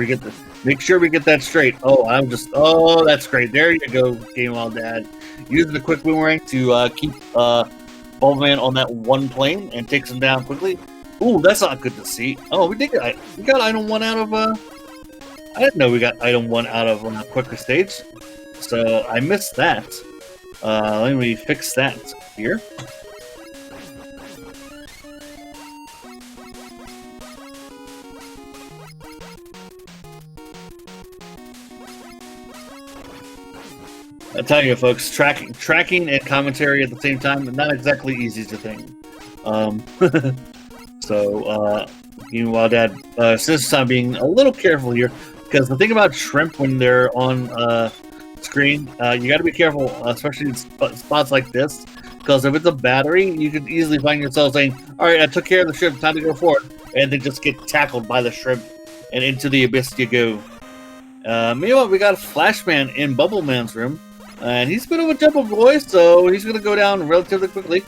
we get that straight. Oh, that's great. There you go, GamingWhileDad. Using the quick boomerang to keep Bulbman on that one plane and takes him down quickly. Ooh, that's not good to see. Oh, we got item 1 out of I didn't know we got item 1 out of quicker stage. So I missed that. Let me fix that here. I tell you, folks, tracking and commentary at the same time, not exactly easy to think. So, GamingWhileDad, Sinister.sama being a little careful here, because the thing about shrimp when they're on screen, you got to be careful, especially in spots like this, because if it's a battery, you could easily find yourself saying, "All right, I took care of the shrimp, time to go forward," and then just get tackled by the shrimp, and into the abyss you go. Meanwhile, we got Flashman in Bubbleman's room, and he's a bit of a jumper boy, so he's going to go down relatively quickly,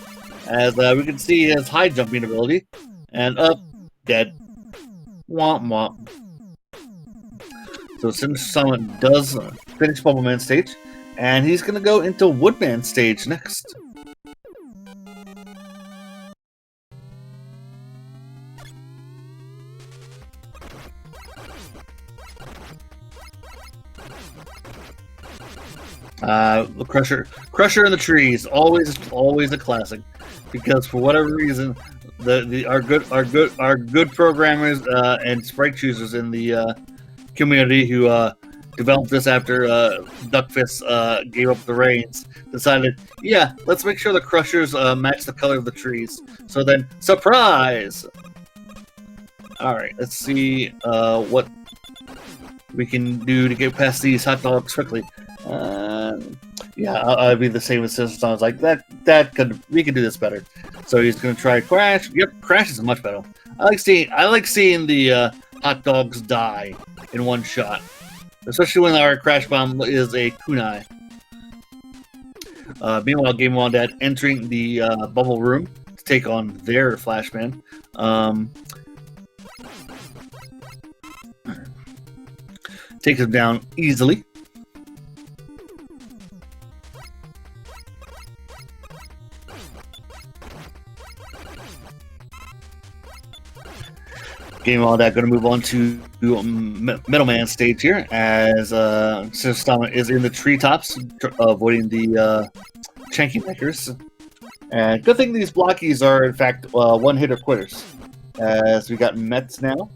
as we can see his high jumping ability, and up, dead. Womp womp. So Sinister.sama does finish Bubbleman stage, and he's going to go into Woodman stage next. The Crusher in the trees, always a classic, because for whatever reason, our good programmers and sprite choosers in the community who developed this after Duckfist gave up the reins decided, yeah, let's make sure the Crushers match the color of the trees. So then, surprise! All right, let's see what we can do to get past these hot dogs quickly. Yeah, I'll be the same as Sinister. I was like, we can do this better. So he's gonna try Crash. Yep, Crash is much better. I like seeing the hot dogs die in one shot, especially when our Crash Bomb is a kunai. Meanwhile, GamingWhileDad entering the bubble room to take on their Flashman. Takes him down easily. GamingWhileDad going to move on to Middleman stage here, as Sinister.sama is in the treetops, avoiding the Chanky Makers. And good thing these blockies are, in fact, one-hitter quitters, as we got Mets now.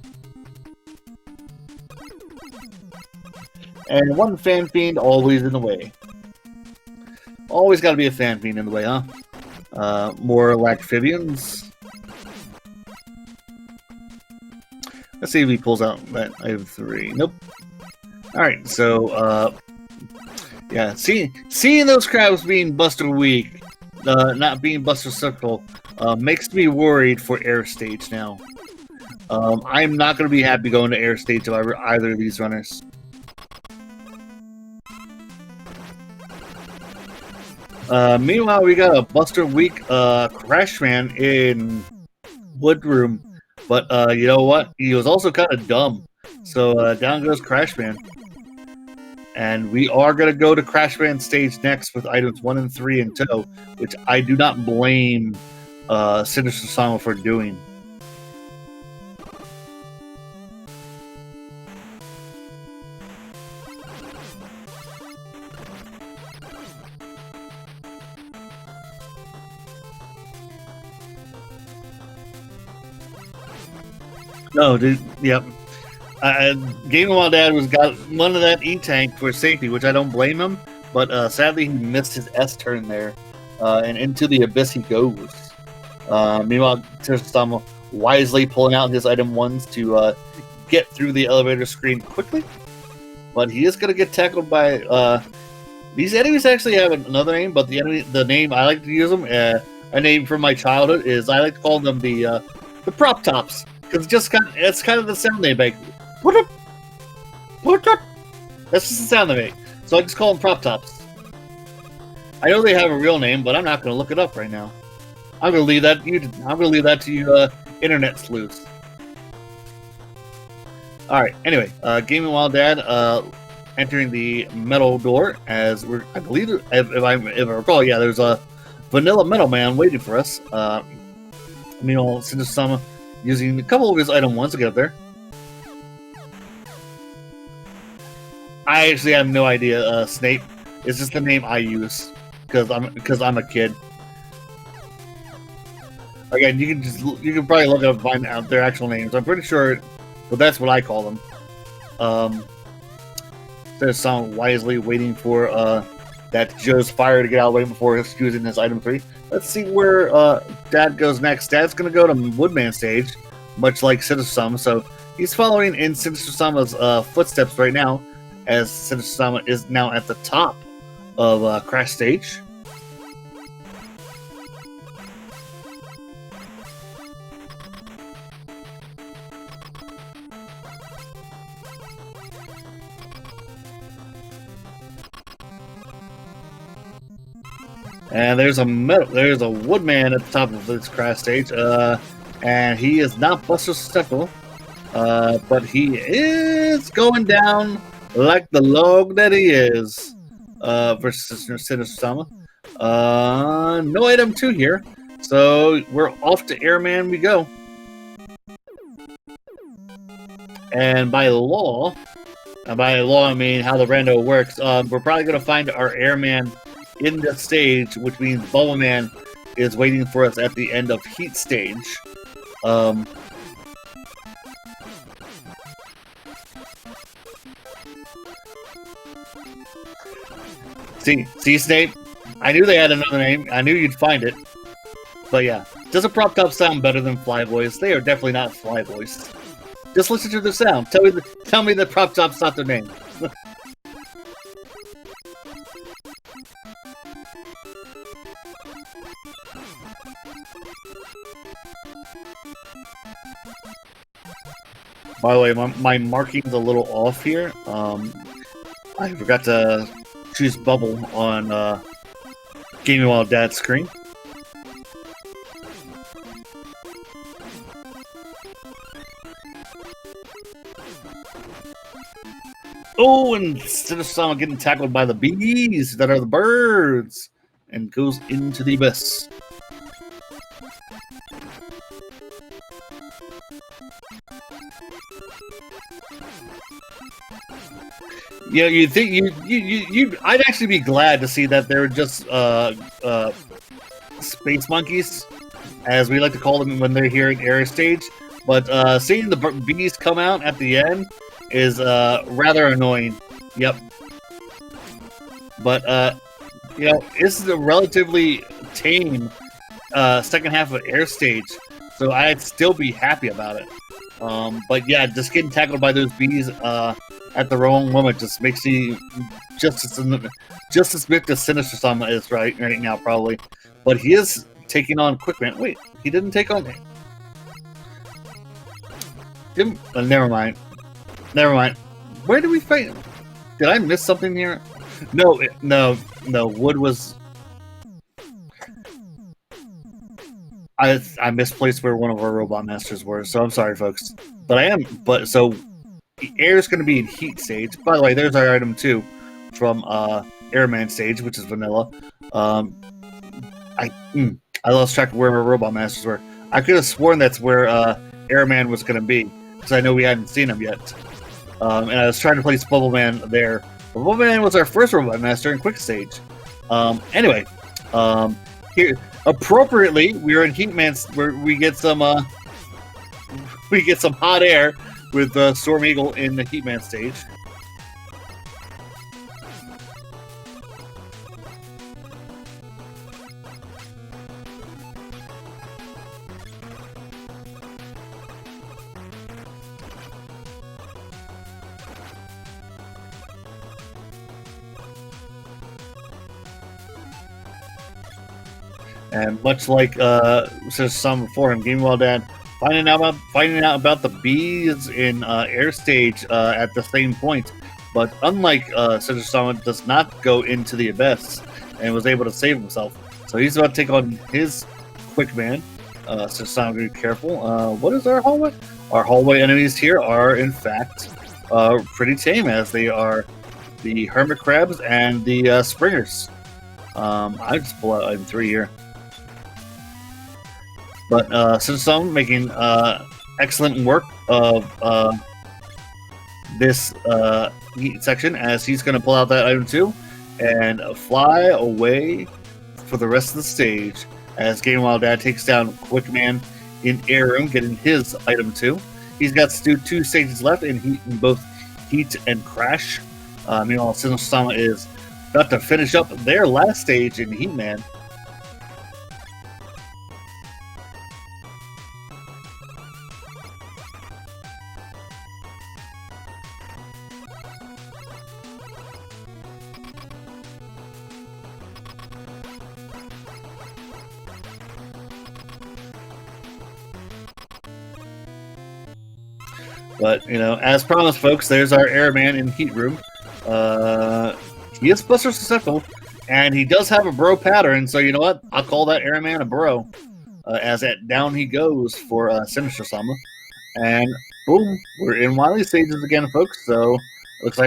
And one Fan Fiend always in the way. Always got to be a Fan Fiend in the way, huh? More Lacphibians. Let's see if he pulls out that. I have 3. Nope. Alright, so, yeah, seeing those crabs being Buster Weak, not being Buster Circle, makes me worried for Air Stage now. I'm not going to be happy going to Air Stage to either of these runners. Meanwhile, we got a Buster Weak Crashman in Wood Room. But you know what? He was also kind of dumb. So down goes Crashman. And we are going to go to Crashman stage next with items 1 and 3 in tow, which I do not blame Sinister.sama for doing. No, dude. Yep. GamingWhileDad was got one of that E-Tank for safety, which I don't blame him. But sadly, he missed his S turn there, and into the abyss he goes. Meanwhile, Sinister.sama wisely pulling out his item 1s to get through the elevator screen quickly. But he is going to get tackled by these enemies. Actually have another name, but the name I like to use them, a name from my childhood, is I like to call them the prop tops. Because it's kind of the sound they make. That's just the sound they make. So I just call them prop tops. I know they have a real name, but I'm not going to look it up right now. I'm going to leave that to you, internet sleuths. All right. Anyway, GamingWhileDad entering the metal door, as I believe, if I recall, yeah, there's a vanilla metal man waiting for us. Meanwhile, Sinister.sama using a couple of his item 1s to get up there. I actually have no idea, Snape. It's just the name I use because I'm a kid. Again, you can probably look up and find out their actual names. I'm pretty sure, but that's what I call them. There's some wisely waiting for that Joe's fire to get out of the way before he's using his item 3. Let's see where Dad goes next. Dad's going to go to Woodman stage, much like Sinister.sama, so he's following in Sinister.sama's footsteps right now, as Sinister.sama is now at the top of Crash stage. And there's a Woodman at the top of this Crash stage, and he is not Buster Steffel, but he is going down like the log that he is, versus Sinister.sama. No item 2 here, so we're off to Airman we go. And by law I mean how the rando works, we're probably going to find our Airman in the stage, which means Bubble Man is waiting for us at the end of Heat stage. See, Snape? I knew they had another name. I knew you'd find it. But yeah, does a prop top sound better than Flyboys? They are definitely not Flyboys. Just listen to the sound. Tell me the prop top's not their name. By the way, my marking's a little off here. I forgot to choose Bubble on GamingWhileDad's screen. Oh, and Sinister.sama getting tackled by the bees that are the birds, and goes into the abyss. Yeah, you'd think I'd actually be glad to see that they're just space monkeys, as we like to call them when they're here in air stage. But seeing the bees come out at the end is rather annoying. Yep. But you know, this is a relatively tame second half of air stage, so I'd still be happy about it. But yeah, just getting tackled by those bees at the wrong moment just makes you just as big as Sinister.sama is right now, probably. But he is taking on Quickman. Wait, he didn't take on him. Never mind. Where did we fight? Did I miss something here? No. Wood was. I misplaced where one of our robot masters were, so I'm sorry, folks. So air's going to be in Heat stage. By the way, there's our item 2 from Airman stage, which is vanilla. I lost track of where our robot masters were. I could have sworn that's where Airman was going to be, because I know we hadn't seen him yet. And I was trying to place Bubble Man there. But Bubble Man was our first robot master in Quick stage. Anyway, here appropriately, we are in Heatman, where we get some hot air with Storm Eagle in the Heatman stage. And much like some before him, GamingWhileDad, finding out about the bees in air stage at the same point, but unlike Sinister.sama, does not go into the abyss and was able to save himself. So he's about to take on his Quickman. Sinister.sama, be careful. What is our hallway? Our hallway enemies here are in fact pretty tame, as they are the hermit crabs and the springers. I just pull out item 3 here. But Sinister.sama making excellent work of this section, as he's going to pull out that item 2 and fly away for the rest of the stage, as GamingWhileDad takes down Quickman in Air Room, getting his item 2. He's got 2 stages left in both Heat and Crash. Meanwhile, Sinister.sama is about to finish up their last stage in He-Man. But, you know, as promised, folks, there's our Airman in Heat Room. He is Buster susceptible, and he does have a bro pattern, so you know what? I'll call that Airman a bro. As that down he goes for Sinister.sama. And boom, we're in Wily stages again, folks. So looks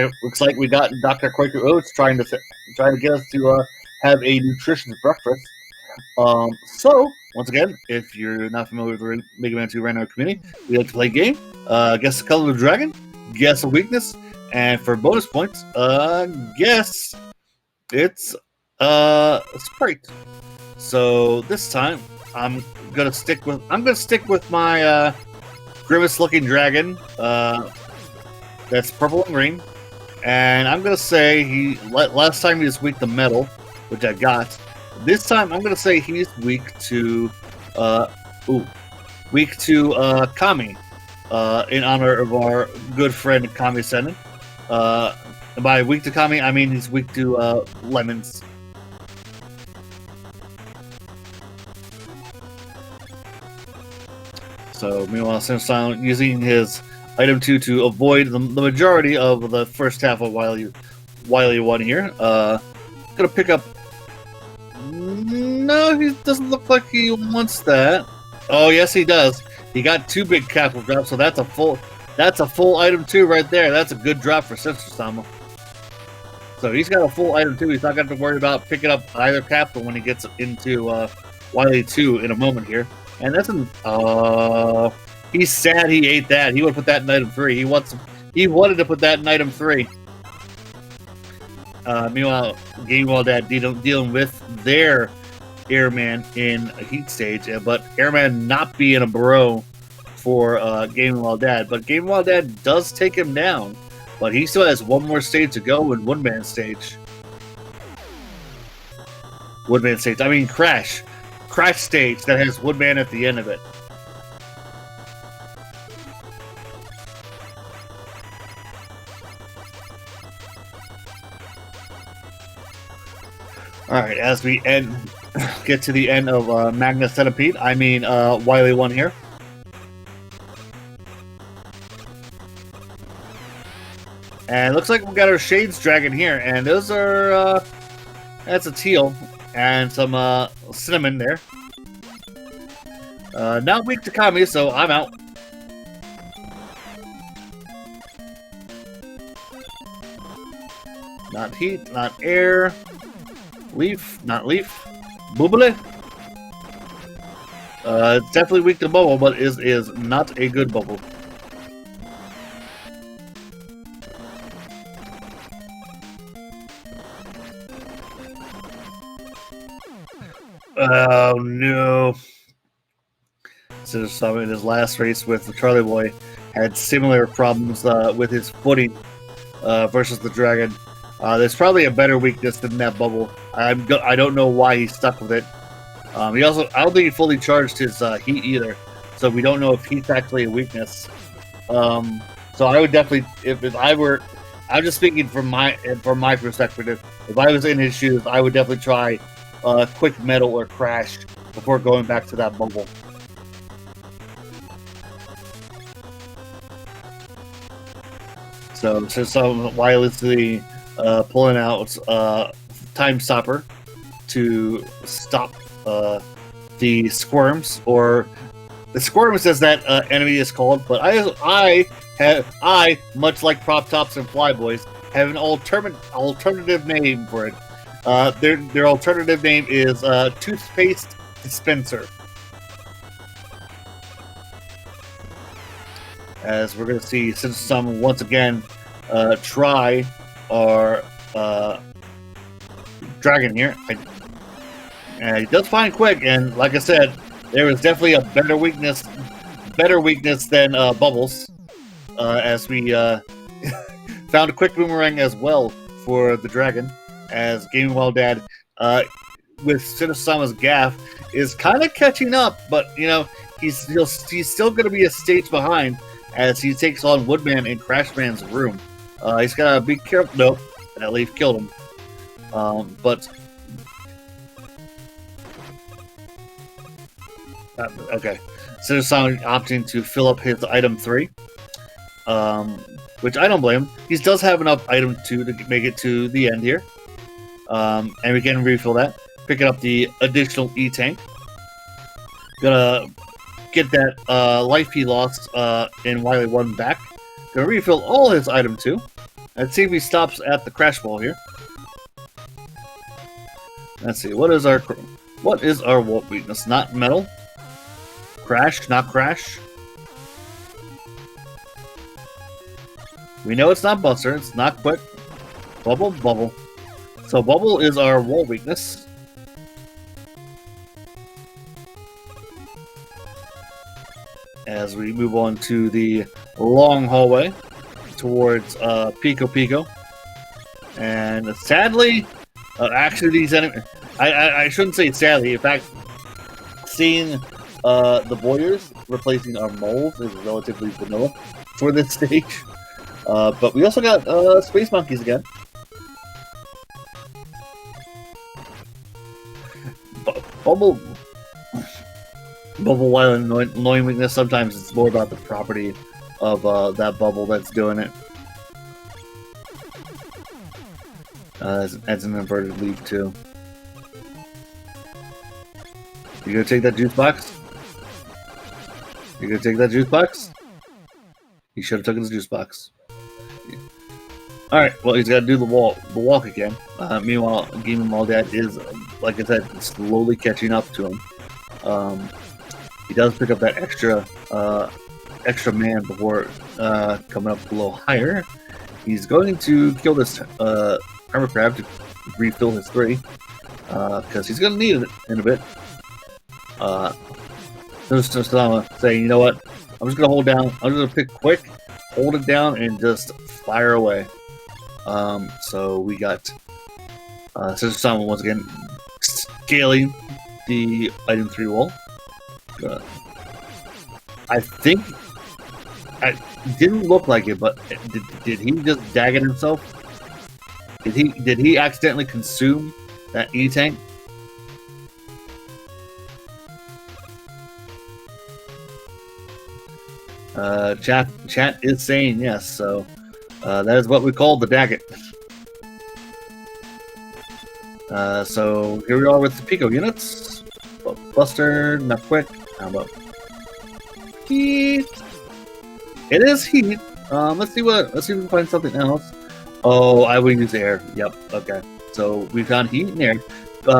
like we got Dr. Quaker Oats trying to get us to have a nutritious breakfast. So once again, if you're not familiar with the Mega Man 2 Random community, we like to play a game. Guess the color of the dragon, guess a weakness, and for bonus points, guess it's Sprite. So this time I'm gonna stick with my grimace-looking dragon. That's purple and green, and I'm gonna say last time he was weak to metal, which I got. This time I'm gonna say he's weak to Kami. In honor of our good friend Kami Senin. By weak to Kami, I mean he's weak to lemons. So, meanwhile, Sinister using his item 2 to avoid the majority of the first half of Wily 1 here. Gonna pick up. No, he doesn't look like he wants that. Oh, yes, he does. He got 2 big capital drops, so that's a full item 2 right there. That's a good drop for Sinister.sama. So he's got a full item 2. He's not going to have to worry about picking up either capital when he gets into Wily 2 in a moment here. And that's he's sad he ate that. He would put that in item 3. He wanted to put that in item 3. Meanwhile, GamingWhileDad dealing with their Airman in a heat stage, but Airman not being a bro for GamingWhileDad. But GamingWhileDad does take him down, but he still has one more stage to go in Woodman stage. Woodman stage. I mean Crash stage that has Woodman at the end of it. All right, as we get to the end of Magna Centipede, I mean Wily 1 here. And it looks like we got our Shades Dragon here, and those are that's a teal and some cinnamon there. Not weak to Kami, so I'm out. Not heat, not air. Leaf, not leaf. Boobly. It's definitely weak to bubble, but is not a good bubble. Oh no. So in his last race with the Charlie Boy had similar problems with his footing versus the dragon. There's probably a better weakness than that bubble. I don't know why he stuck with it. I don't think he fully charged his heat either, so we don't know if heat's actually a weakness. So I would definitely, if I were, I'm just speaking from my perspective. If I was in his shoes, I would definitely try quick metal or crash before going back to that bubble. So Wily's pulling out Time Stopper to stop the Squirms, or the Squirms as that enemy is called. But I much like Prop Tops and Flyboys, have an alternative name for it. Their alternative name is Toothpaste Dispenser. As we're going to see Sinister.sama once again try our dragon here. And he does find quick, and like I said, there is definitely a better weakness than Bubbles. As we found a quick boomerang as well for the dragon, as GamingWhileDad, with Sinister.sama's gaff, is kind of catching up, but you know he's still going to be a stage behind as he takes on Woodman in Crashman's room. He's got to be careful. Nope, that leaf killed him. But okay, Sinister.sama opting to fill up his item 3, which I don't blame him. He does have enough item 2 to make it to the end here, and we can refill that. Picking up the additional E-Tank. Gonna get that life he lost in Wily 1 back. Gonna refill all his item 2. Let's see if he stops at the crash ball here. Let's see, what is our wall weakness? Not metal. Crash, not crash. We know it's not Buster, it's not quick. Bubble, bubble. So bubble is our wall weakness. As we move on to the long hallway towards Pico Pico. And sadly, actually these enemies, I shouldn't say sadly, in fact, seeing the Boyers replacing our moles is relatively vanilla for this stage. But we also got Space Monkeys again. Bubble, while annoying weakness, sometimes it's more about the property of that bubble that's doing it. As an inverted leaf too. You gonna take that juice box? You gonna take that juice box? He should have taken his juice box. Alright, well, he's got to do the walk again. Meanwhile, GamingWhileDad is, like I said, slowly catching up to him. He does pick up that extra man before coming up a little higher. He's going to kill this Hermit Crab to refill his 3, because he's going to need it in a bit. Sinister.sama saying, you know what, I'm just going to hold down, I'm just going to pick quick, hold it down, and just fire away. So we got Sinister.sama once again scaling the item 3 wall. I think it didn't look like it, but did he just dag it himself? Did he accidentally consume that E-Tank? Chat is saying yes, so that is what we call the Daggett. So here we are with the Pico units. Buster, not quick. How about heat? It is heat. Let's see if we can find something else. Oh, I would use air. Yep. Okay. So we found heat and air.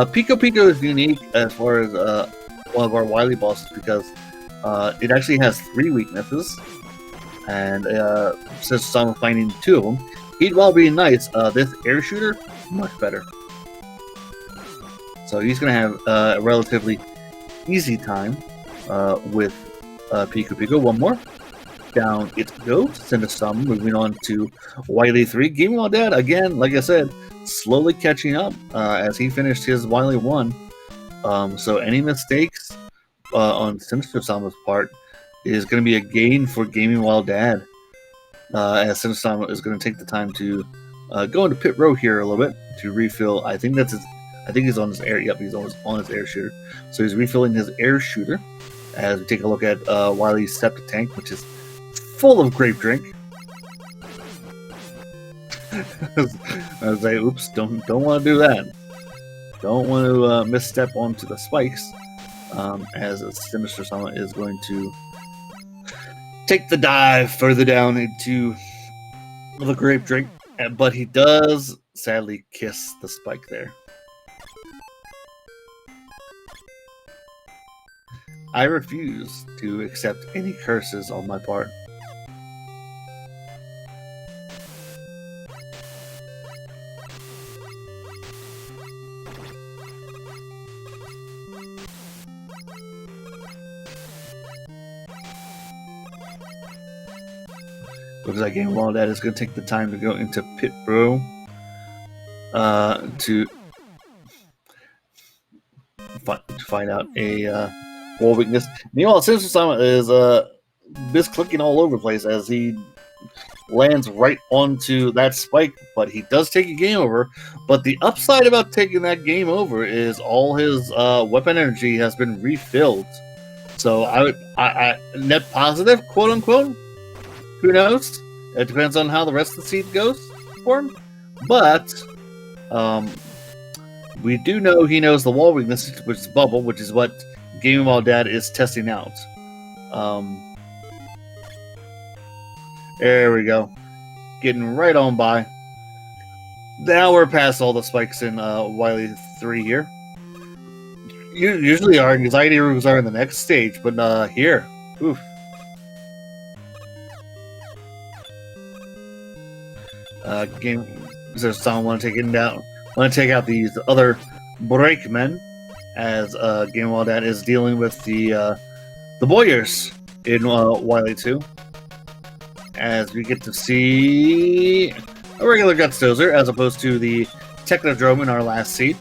Pico Pico is unique as far as one of our Wily bosses because it actually has 3 weaknesses, and since I'm finding 2 of them, heat while being nice, this air shooter much better. So he's gonna have a relatively easy time with Pico Pico. One more. Down it goes. Sinister.sama moving on to Wily 3. GamingWhileDad, again, like I said, slowly catching up as he finished his Wily 1. So any mistakes on Sinister.sama's part is going to be a gain for GamingWhileDad, as Sinister.sama is going to take the time to go into pit row here a little bit to refill. I think he's on his air. Yep, he's on his air shooter. So he's refilling his air shooter as we take a look at Wily's septic tank, which is full of grape drink. I was like, oops, don't want to do that. Don't want to misstep onto the spikes. As Sinister.sama is going to take the dive further down into the grape drink, but he does sadly kiss the spike there. I refuse to accept any curses on my part. Looks like GamingWhileDad is going to take the time to go into pit row. to find out a wall weakness. Meanwhile, Sinister.sama is misclicking all over the place as he lands right onto that spike, but he does take a game over. But the upside about taking that game over is all his weapon energy has been refilled. So I net positive, quote unquote. Who knows? It depends on how the rest of the seed goes for him. But we do know he knows the wall weakness, which is bubble, which is what GamingWhileDad is testing out. There we go. Getting right on by. Now we're past all the spikes in Wily 3 here. Usually our anxiety rooms are in the next stage, but here. Oof. Sinister.sama want to take it down. Want to take out these other brakemen as GamingWhileDad is dealing with the Boyers in Wily 2. As we get to see a regular Gutsdozer as opposed to the Technodrome in our last seed.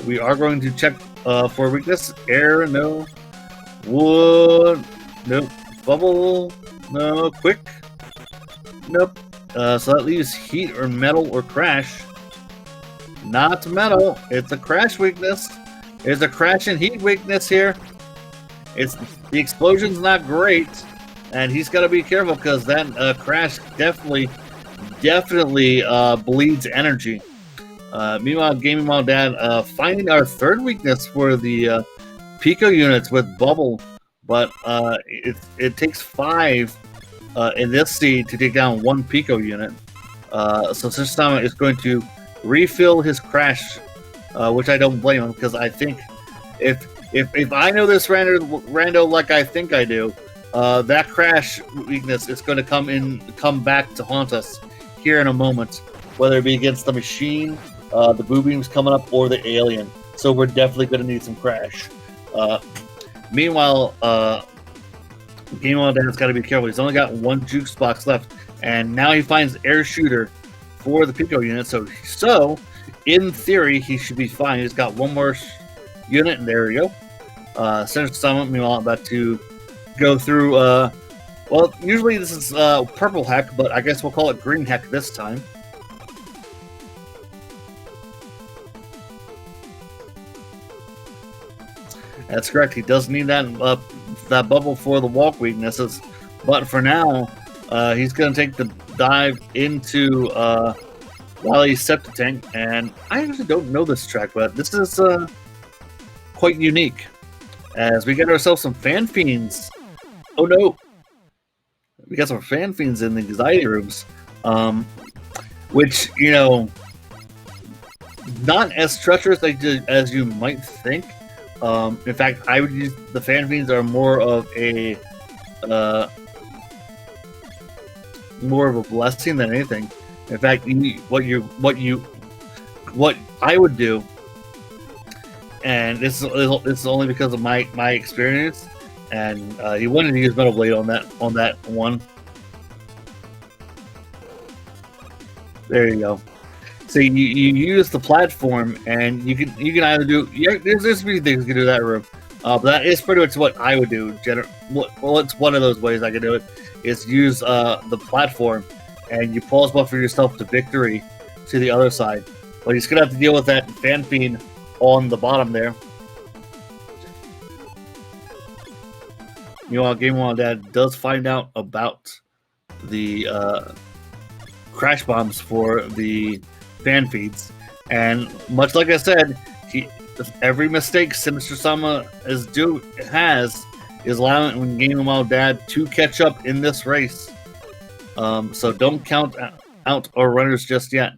We are going to check for weakness. Air, no. Wood, nope. Bubble, no. Quick, nope. So that leaves heat or metal or crash. Not metal. It's a crash weakness. There's a crash and heat weakness here. The explosion's not great. And he's got to be careful because that crash definitely bleeds energy. Meanwhile, GamingWhileDad finding our third weakness for the Pico units with bubble, but it takes 5 in this seed to take down 1 Pico unit. So Sinister.sama is going to refill his crash, which I don't blame him because I think if I know this rando like I think I do. That crash weakness is going to come back to haunt us here in a moment, whether it be against the machine, the boo beams coming up, or the alien. So we're definitely going to need some crash. Meanwhile, GamingWhileDad's got to be careful. He's only got 1 jukes box left, and now he finds air shooter for the Pico unit. So in theory, he should be fine. He's got 1 more unit, and there we go. Sinister.sama, meanwhile, about to go through, well, usually this is purple heck, but I guess we'll call it green heck this time. That's correct, he does need that bubble for the walk weaknesses, but for now, he's going to take the dive into Wily's Septic Tank, and I actually don't know this track, but this is quite unique, as we get ourselves some Fan Fiends. Oh no! We got some Fan Fiends in the anxiety rooms, which, you know, not as treacherous as you might think. In fact, I would use the Fan Fiends are more of a blessing than anything. In fact, what I would do, and this is only because of my experience. And he wanted to use Metal Blade on that one. There you go. So you use the platform, and you can either do there's 3 things you can do in that room. But that is pretty much what I would do. Well, it's one of those ways I can do it. Is use the platform, and you pause buffer yourself to victory to the other side. But he's gonna have to deal with that Fan Fiend on the bottom there. Meanwhile, GamingWhileDad does find out about the crash bombs for the Fan Feeds, and much like I said, every mistake Sinister.sama is allowing GamingWhileDad to catch up in this race. So don't count out our runners just yet.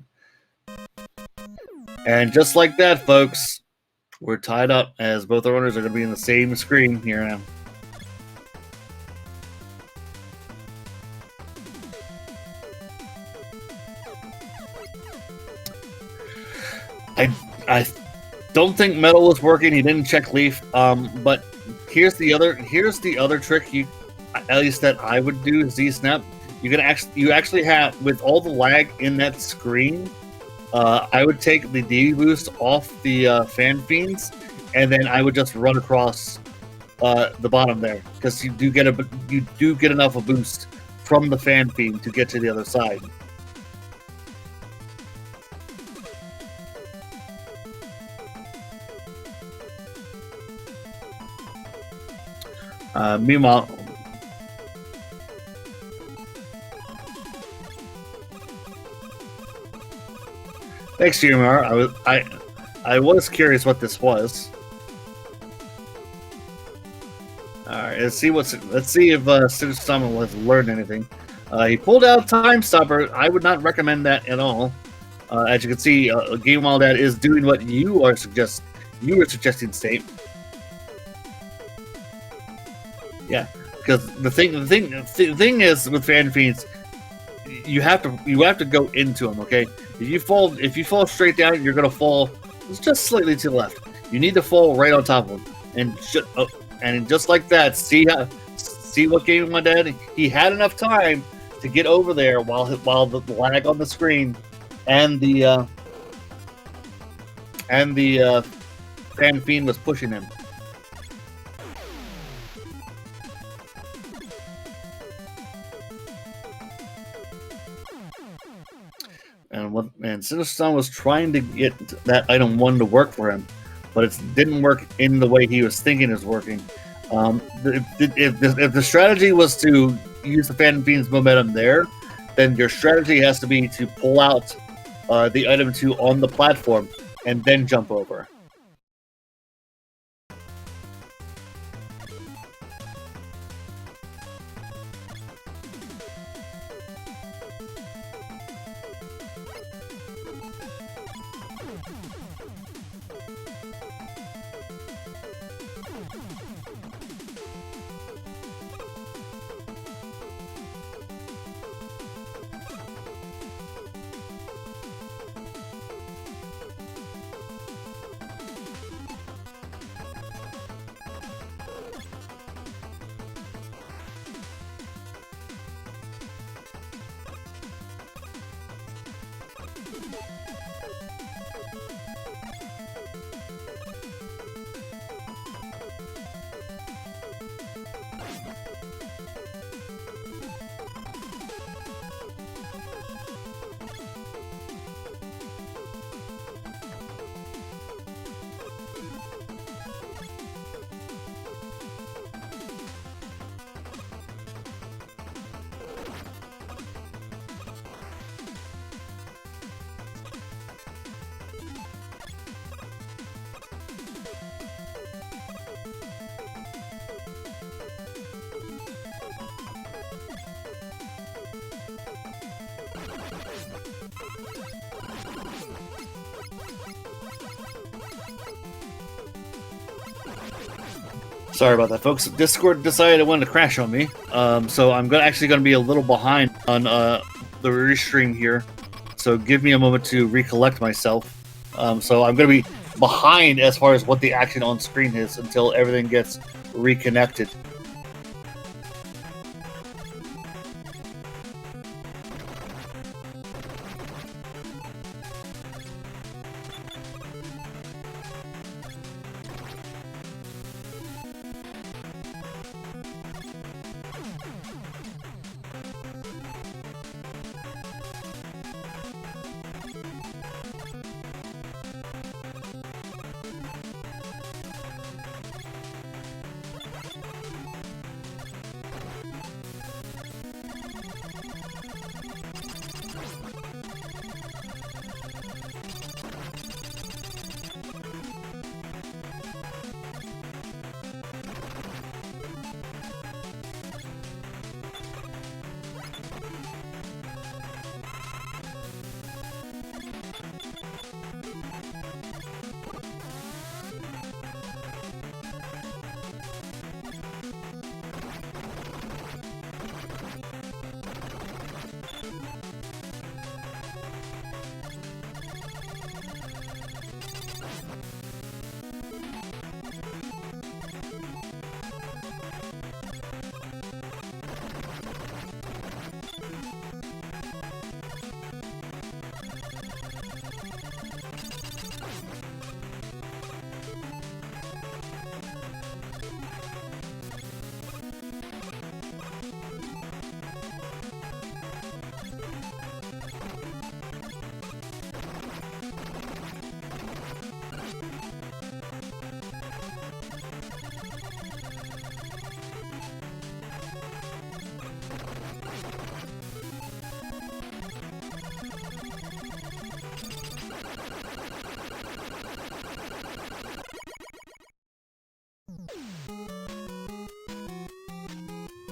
And just like that, folks, we're tied up as both our runners are going to be in the same screen here now. I don't think metal was working. He didn't check leaf. But here's the other trick at least that I would do. Z snap. You actually have, with all the lag in that screen, I would take the DB boost off the fan fiends, and then I would just run across the bottom there, because you do get enough a boost from the fan fiend to get to the other side. Meanwhile, thanks, Humor. I was curious what this was. All right, let's see if Sinister.sama has learned anything. He pulled out Time Stopper. I would not recommend that at all. As you can see, GamingWhileDad is doing what you were suggesting, State. Yeah, because the thing is with fan fiends, you have to go into them. Okay, if you fall straight down, you're gonna fall just slightly to the left. You need to fall right on top of them, and just like that, see what GamingWhileDad, he had enough time to get over there while the lag on the screen and the fan fiend was pushing him. And Sinister.sama was trying to get that item 1 to work for him, but it didn't work in the way he was thinking it was working. If the strategy was to use the Phantom Fiend's momentum there, then your strategy has to be to pull out the item 2 on the platform and then jump over. Sorry about that, folks. Discord decided it wanted to crash on me, so I'm actually going to be a little behind on the restream here. So give me a moment to recollect myself. So I'm going to be behind as far as what the action on screen is until everything gets reconnected.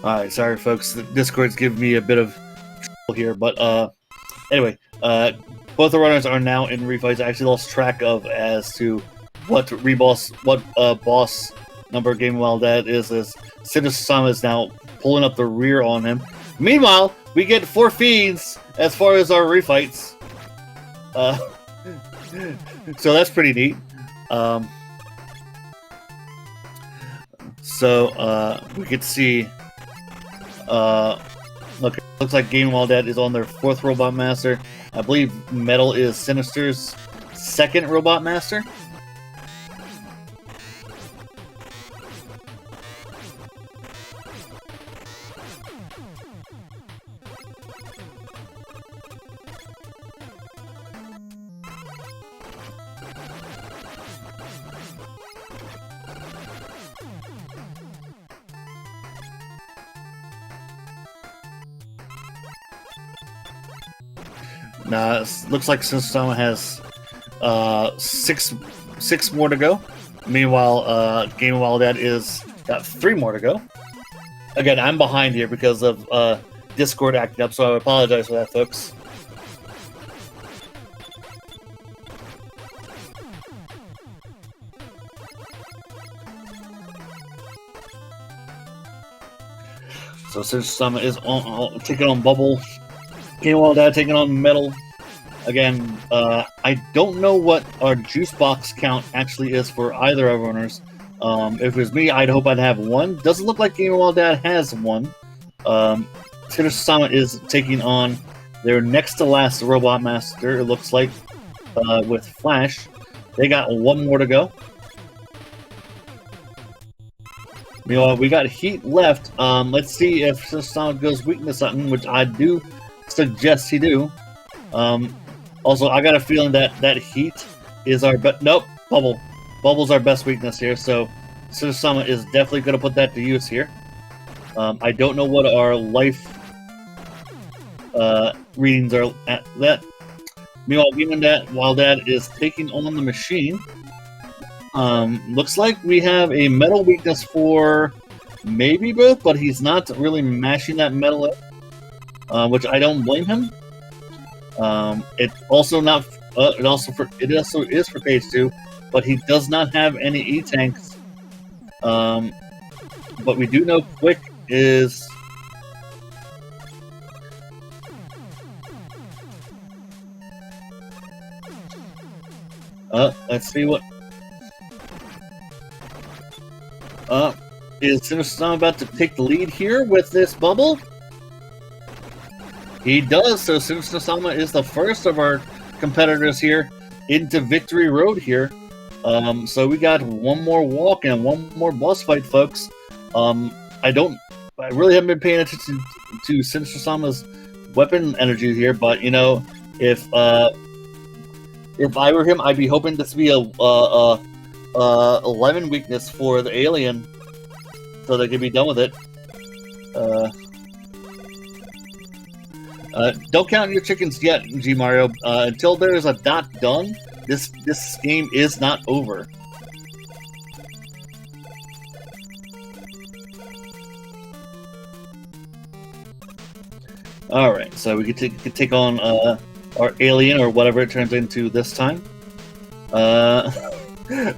Alright, sorry folks, the Discord's giving me a bit of trouble here, but anyway, both the runners are now in refights. I actually lost track of as to what boss number GamingWhileDad is, as Sinister.sama is now pulling up the rear on him. Meanwhile, we get 4 feeds as far as our refights. So that's pretty neat. We could see. Look, it looks like GamingWhileDad is on their 4th Robot Master. I believe Metal is Sinister's 2nd Robot Master. Nah, it looks like Sinister.sama has 6 more to go. Meanwhile, GamingWhileDad is got 3 more to go. Again, I'm behind here because of Discord acting up, so I apologize for that, folks. So Sinister.sama is taking on Bubble. GamingWhileDad taking on Metal. Again, I don't know what our juice box count actually is for either of our runners. If it was me, I'd hope I'd have 1. Doesn't look like GamingWhileDad has 1. Sinister.sama is taking on their next to last Robot Master, it looks like, with Flash. They got 1 more to go. Meanwhile, we got Heat left. Let's see if Sinister.sama goes weakness something, which I do suggest he do. Also, I got a feeling that Heat is our best. Nope, Bubble. Bubble's our best weakness here, so Sinister.sama is definitely going to put that to use here. I don't know what our life readings are at that. Meanwhile, GamingWhileDad is taking on the machine. Looks like we have a metal weakness for maybe both, but he's not really mashing that metal up, which I don't blame him. It also is for page 2, but he does not have any E-tanks. But we do know Quick is. Let's see what. Is Sinister.sama about to take the lead here with this bubble? He does, so Sinister.sama is the first of our competitors here into Victory Road here. So we got 1 more walk and 1 more boss fight, folks. I really haven't been paying attention to Sinister.sama's weapon energy here, but you know, if I were him, I'd be hoping this to be a lemon weakness for the alien, so they can be done with it. Don't count your chickens yet, G Mario. Until there is a dot done, this game is not over. All right, so we could take on our alien or whatever it turns into this time.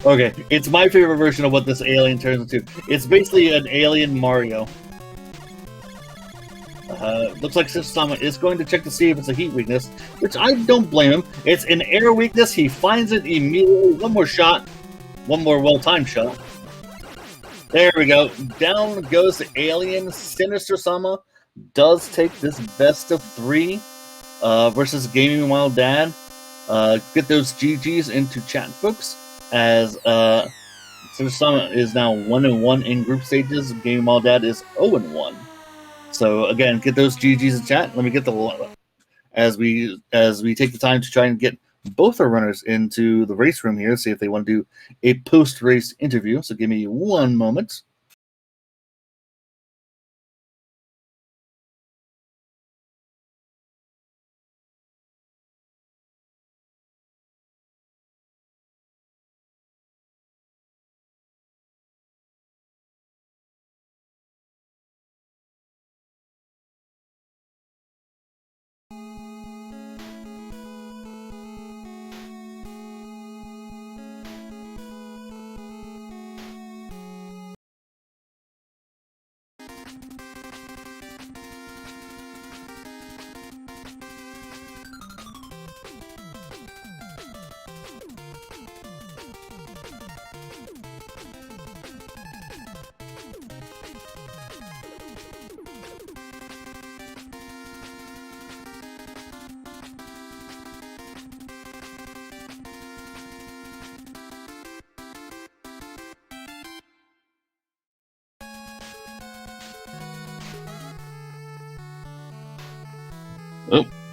Okay, it's my favorite version of what this alien turns into. It's basically an alien Mario. Looks like Sinister.sama is going to check to see if it's a heat weakness, which I don't blame him. It's an air weakness. He finds it immediately. 1 more shot. 1 more well-timed shot. There we go. Down goes the alien. Sinister.sama does take this best of 3 versus GamingWhileDad. Get those GGs into chat, folks, as Sinister.sama is now 1-1 in group stages. GamingWhileDad is 0-1. So again, get those GGs in chat. Let me get the as we take the time to try and get both our runners into the race room here, see if they want to do a post-race interview. So give me 1 moment.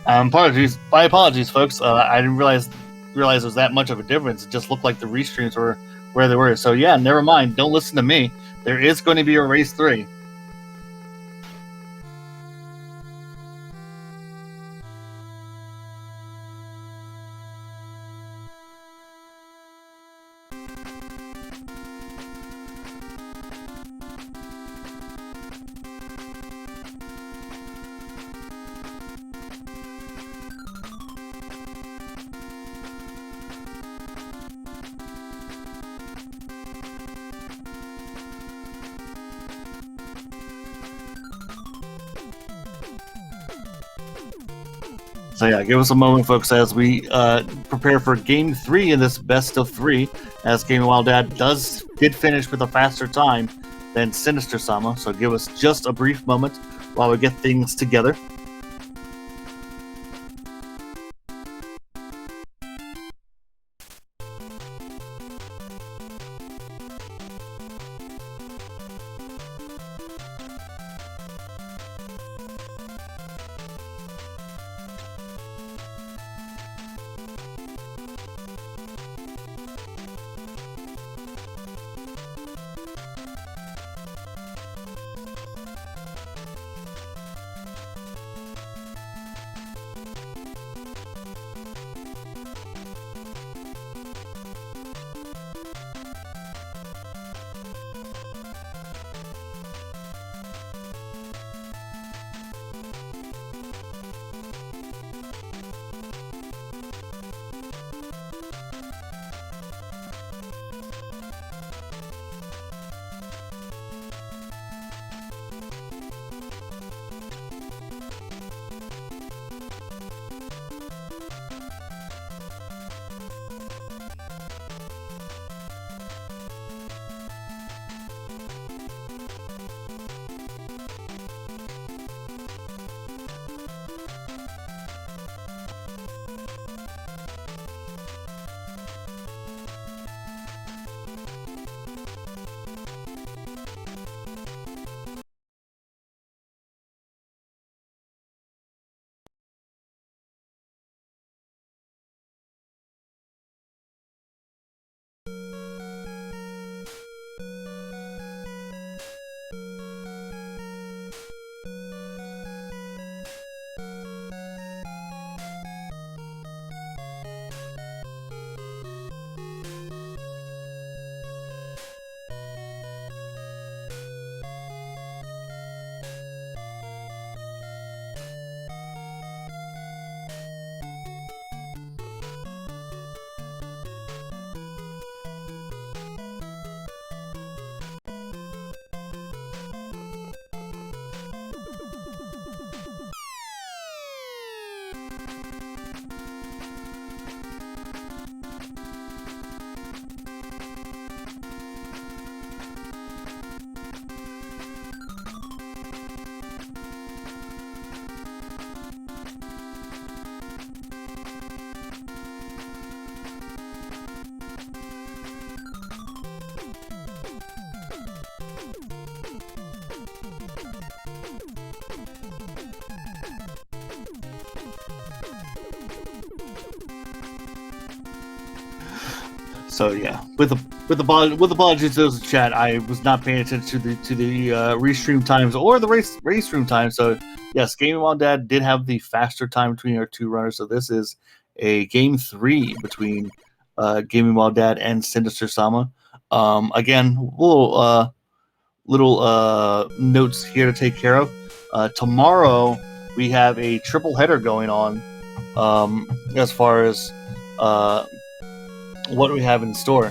Apologies. My apologies, folks. I didn't realize there was that much of a difference. It just looked like the restreams were where they were. So yeah, never mind. Don't listen to me. There is going to be a race 3. So yeah, give us a moment, folks, as we prepare for Game 3 in this best of 3, as GamingWhileDad did finish with a faster time than Sinister.sama. So give us just a brief moment while we get things together. So yeah, with apologies to those in chat, I was not paying attention to the restream times or the race room times. So yes, GamingWhileDad did have the faster time between our two runners. So this is a game 3 between GamingWhileDad and Sinister.sama. Again, little notes here to take care of. Tomorrow we have a triple header going on. As far as what do we have in store?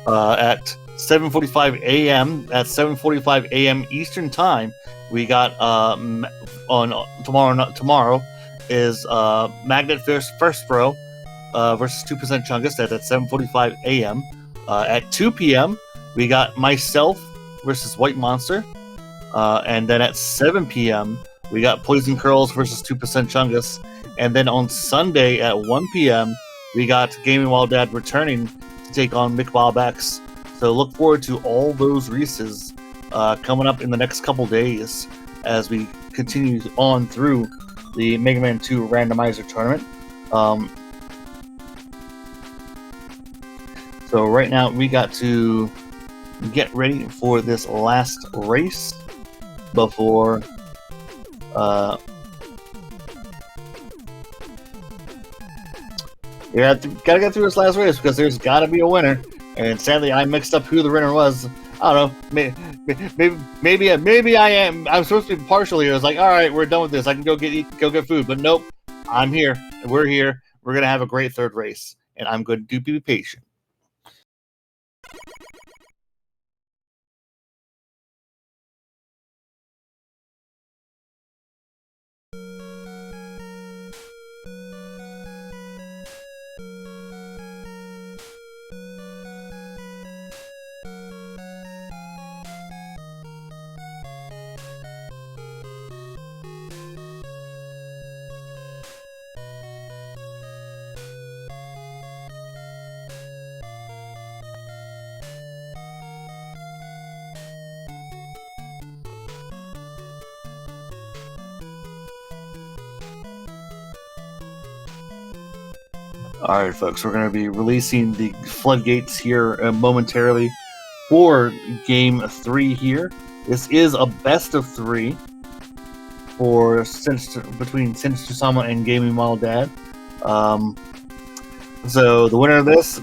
At 7:45 a.m. At 7:45 a.m. Eastern Time, we got tomorrow is Magnet First Pro versus 2% Chungus. That's at 7:45 a.m. At 2 p.m. we got myself versus White Monster, and then at 7 p.m. we got Poison Curls versus 2% Chungus, and then on Sunday at 1 p.m. we got GamingWhileDad returning to take on Mick Bobx. So look forward to all those races coming up in the next couple days as we continues on through the Mega Man 2 Randomizer tournament. So right now we got to get ready for this last race before gotta get through this last race because there's gotta be a winner. And sadly, I mixed up who the winner was. I don't know. Maybe I am. I'm supposed to be partial here. I was like, all right, we're done with this. I can go get food. But nope, I'm here. We're here. We're gonna have a great third race, and I'm going to be patient. Alright folks, we're going to be releasing the floodgates here momentarily for Game 3 here. This is a best of 3 for between Sinister.sama and GamingWhileDad. So the winner of this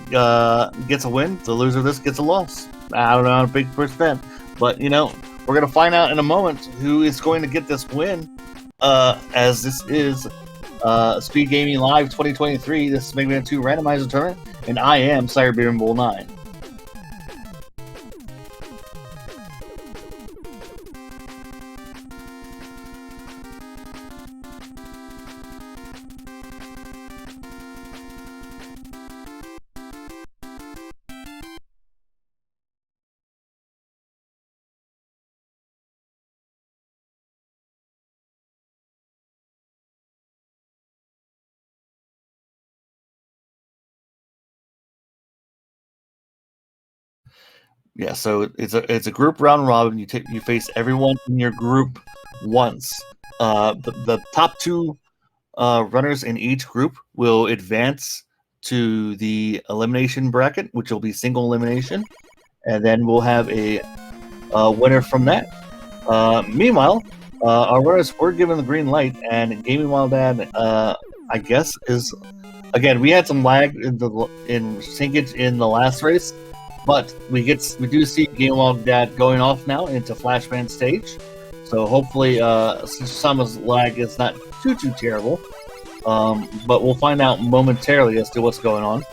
gets a win, the loser of this gets a loss. I don't know how big percent, but you know, we're going to find out in a moment who is going to get this win, as this is Speedgaming Live 2023. This is Mega Man 2 Randomizer Tournament, and I am Cyberbeard Bull 9. Yeah, so it's a group round robin. You face everyone in your group once. The top 2 runners in each group will advance to the elimination bracket, which will be single elimination, and then we'll have a winner from that. Meanwhile, our runners were given the green light, and GamingWhileDad, I guess, is again, we had some lag in syncage in the last race. But we do see GamingWhileDad going off now into Flashman stage, so hopefully Sama's lag is not too terrible. But we'll find out momentarily as to what's going on.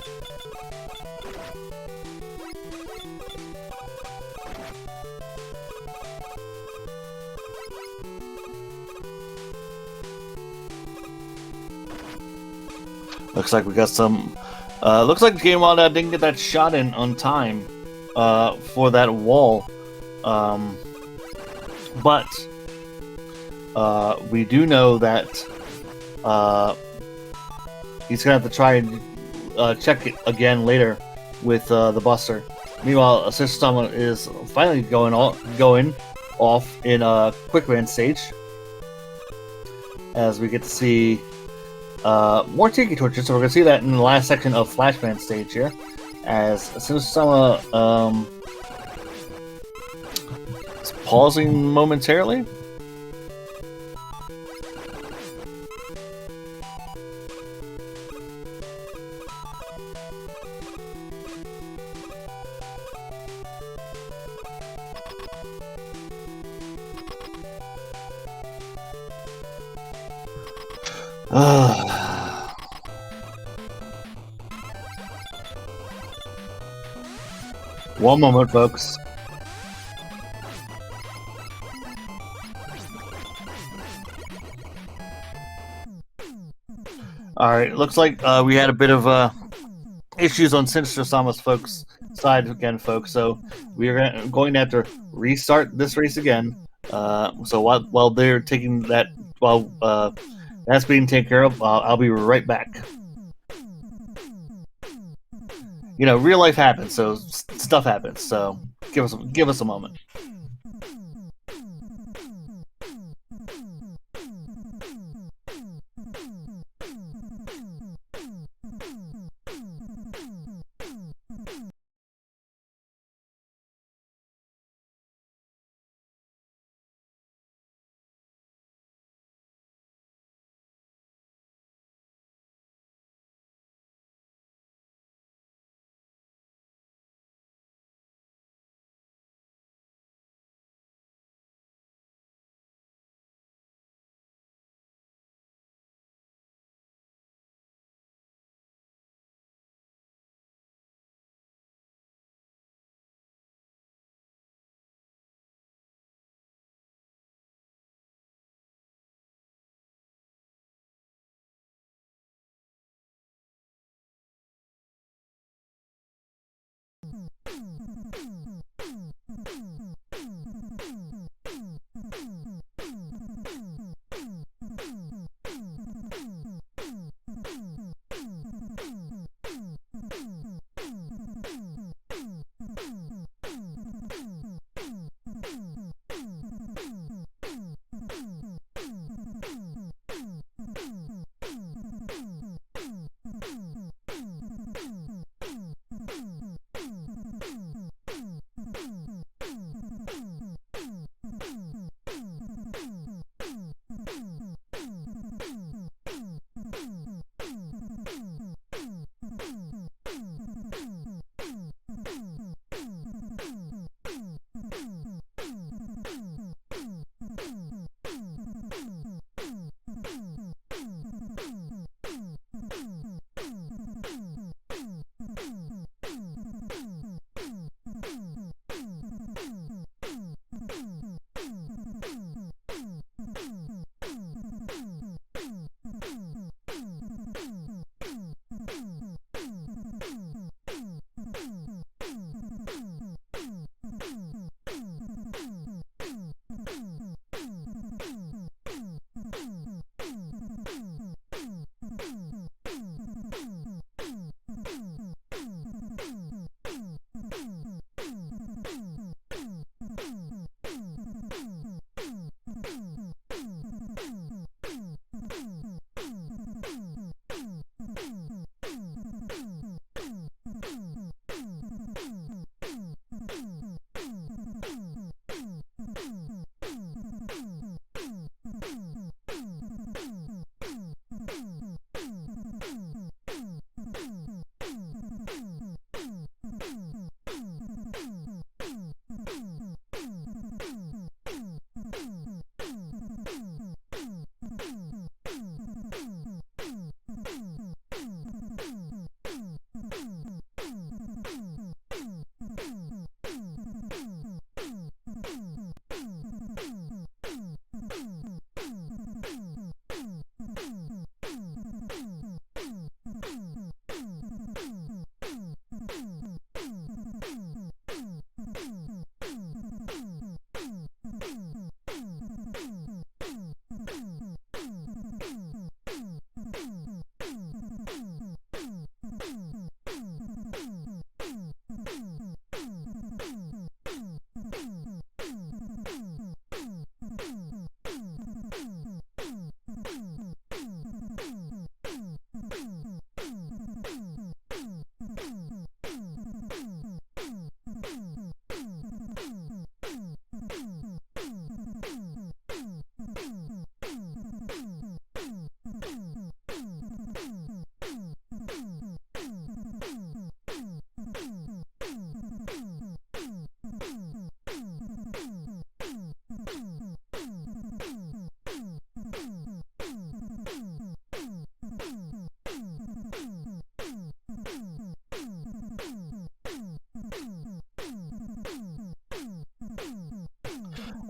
Looks like we got some. Looks like GamingWhileDad didn't get that shot in on time for that wall, but we do know that he's gonna have to try and check it again later with the Buster. Meanwhile, Sinister.sama is finally going off in a quick man stage, as we get to see more tiki torches. So we're gonna see that in the last section of Flashman stage here, as Sinister.sama is pausing momentarily. One moment, folks. Alright, looks like we had a bit of issues on Sinister.sama's side again, folks. So we are going to have to restart this race again. So while they're taking that, while that's being taken care of, I'll be right back. You know, real life happens, so stuff happens. So give us a moment.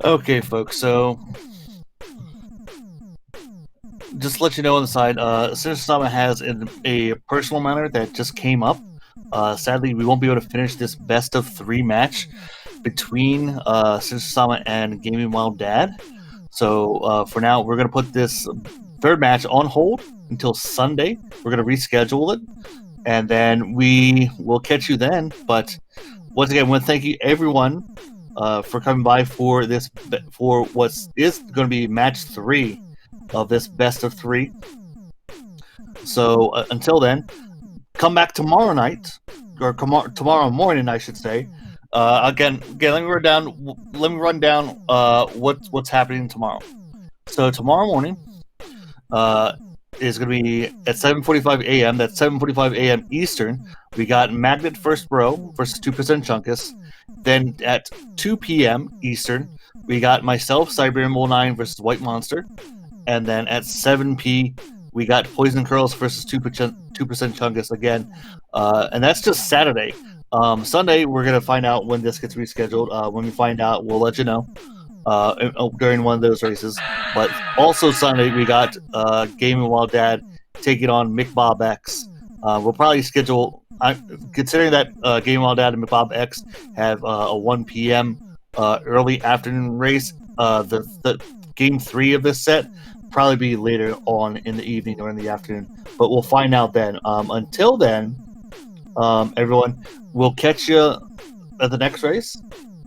Okay, folks, so just to let you know on the side, Sinister.sama has a personal matter that just came up. Sadly, we won't be able to finish this best of 3 match between Sinister.sama and GamingWhileDad. So for now, we're going to put this 3rd match on hold until Sunday. We're going to reschedule it, and then we will catch you then. But once again, I want to thank you everyone for coming by for this, for what is going to be match 3 of this best of 3. So until then, come back tomorrow night, or tomorrow morning, I should say. Again, let me run down what's happening tomorrow. So tomorrow morning is going to be at 7:45 a.m. That's 7:45 a.m. Eastern. We got Magnet First Bro versus 2% Chunkus. Then at 2 p.m. Eastern, we got myself, Siberian Mole 9 versus White Monster. And then at 7 p, we got Poison Curls versus 2% Chungus again. And that's just Saturday. Sunday, we're going to find out when this gets rescheduled. When we find out, we'll let you know during one of those races. But also Sunday, we got GamingWhileDad taking on Mick Bob X. We'll probably schedule considering that GamingWhileDad and Bob X have a 1 p.m. Early afternoon race, the game 3 of this set probably be later on in the evening or in the afternoon, but we'll find out then. Until then, everyone, we'll catch you at the next race.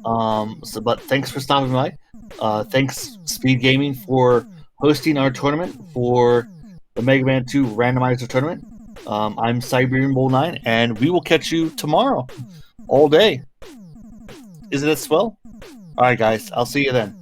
But thanks for stopping by. Thanks Speedgaming for hosting our tournament for the Mega Man 2 Randomizer tournament. I'm Siberian Bull 9, and we will catch you tomorrow all day. Isn't it swell? All right, guys. I'll see you then.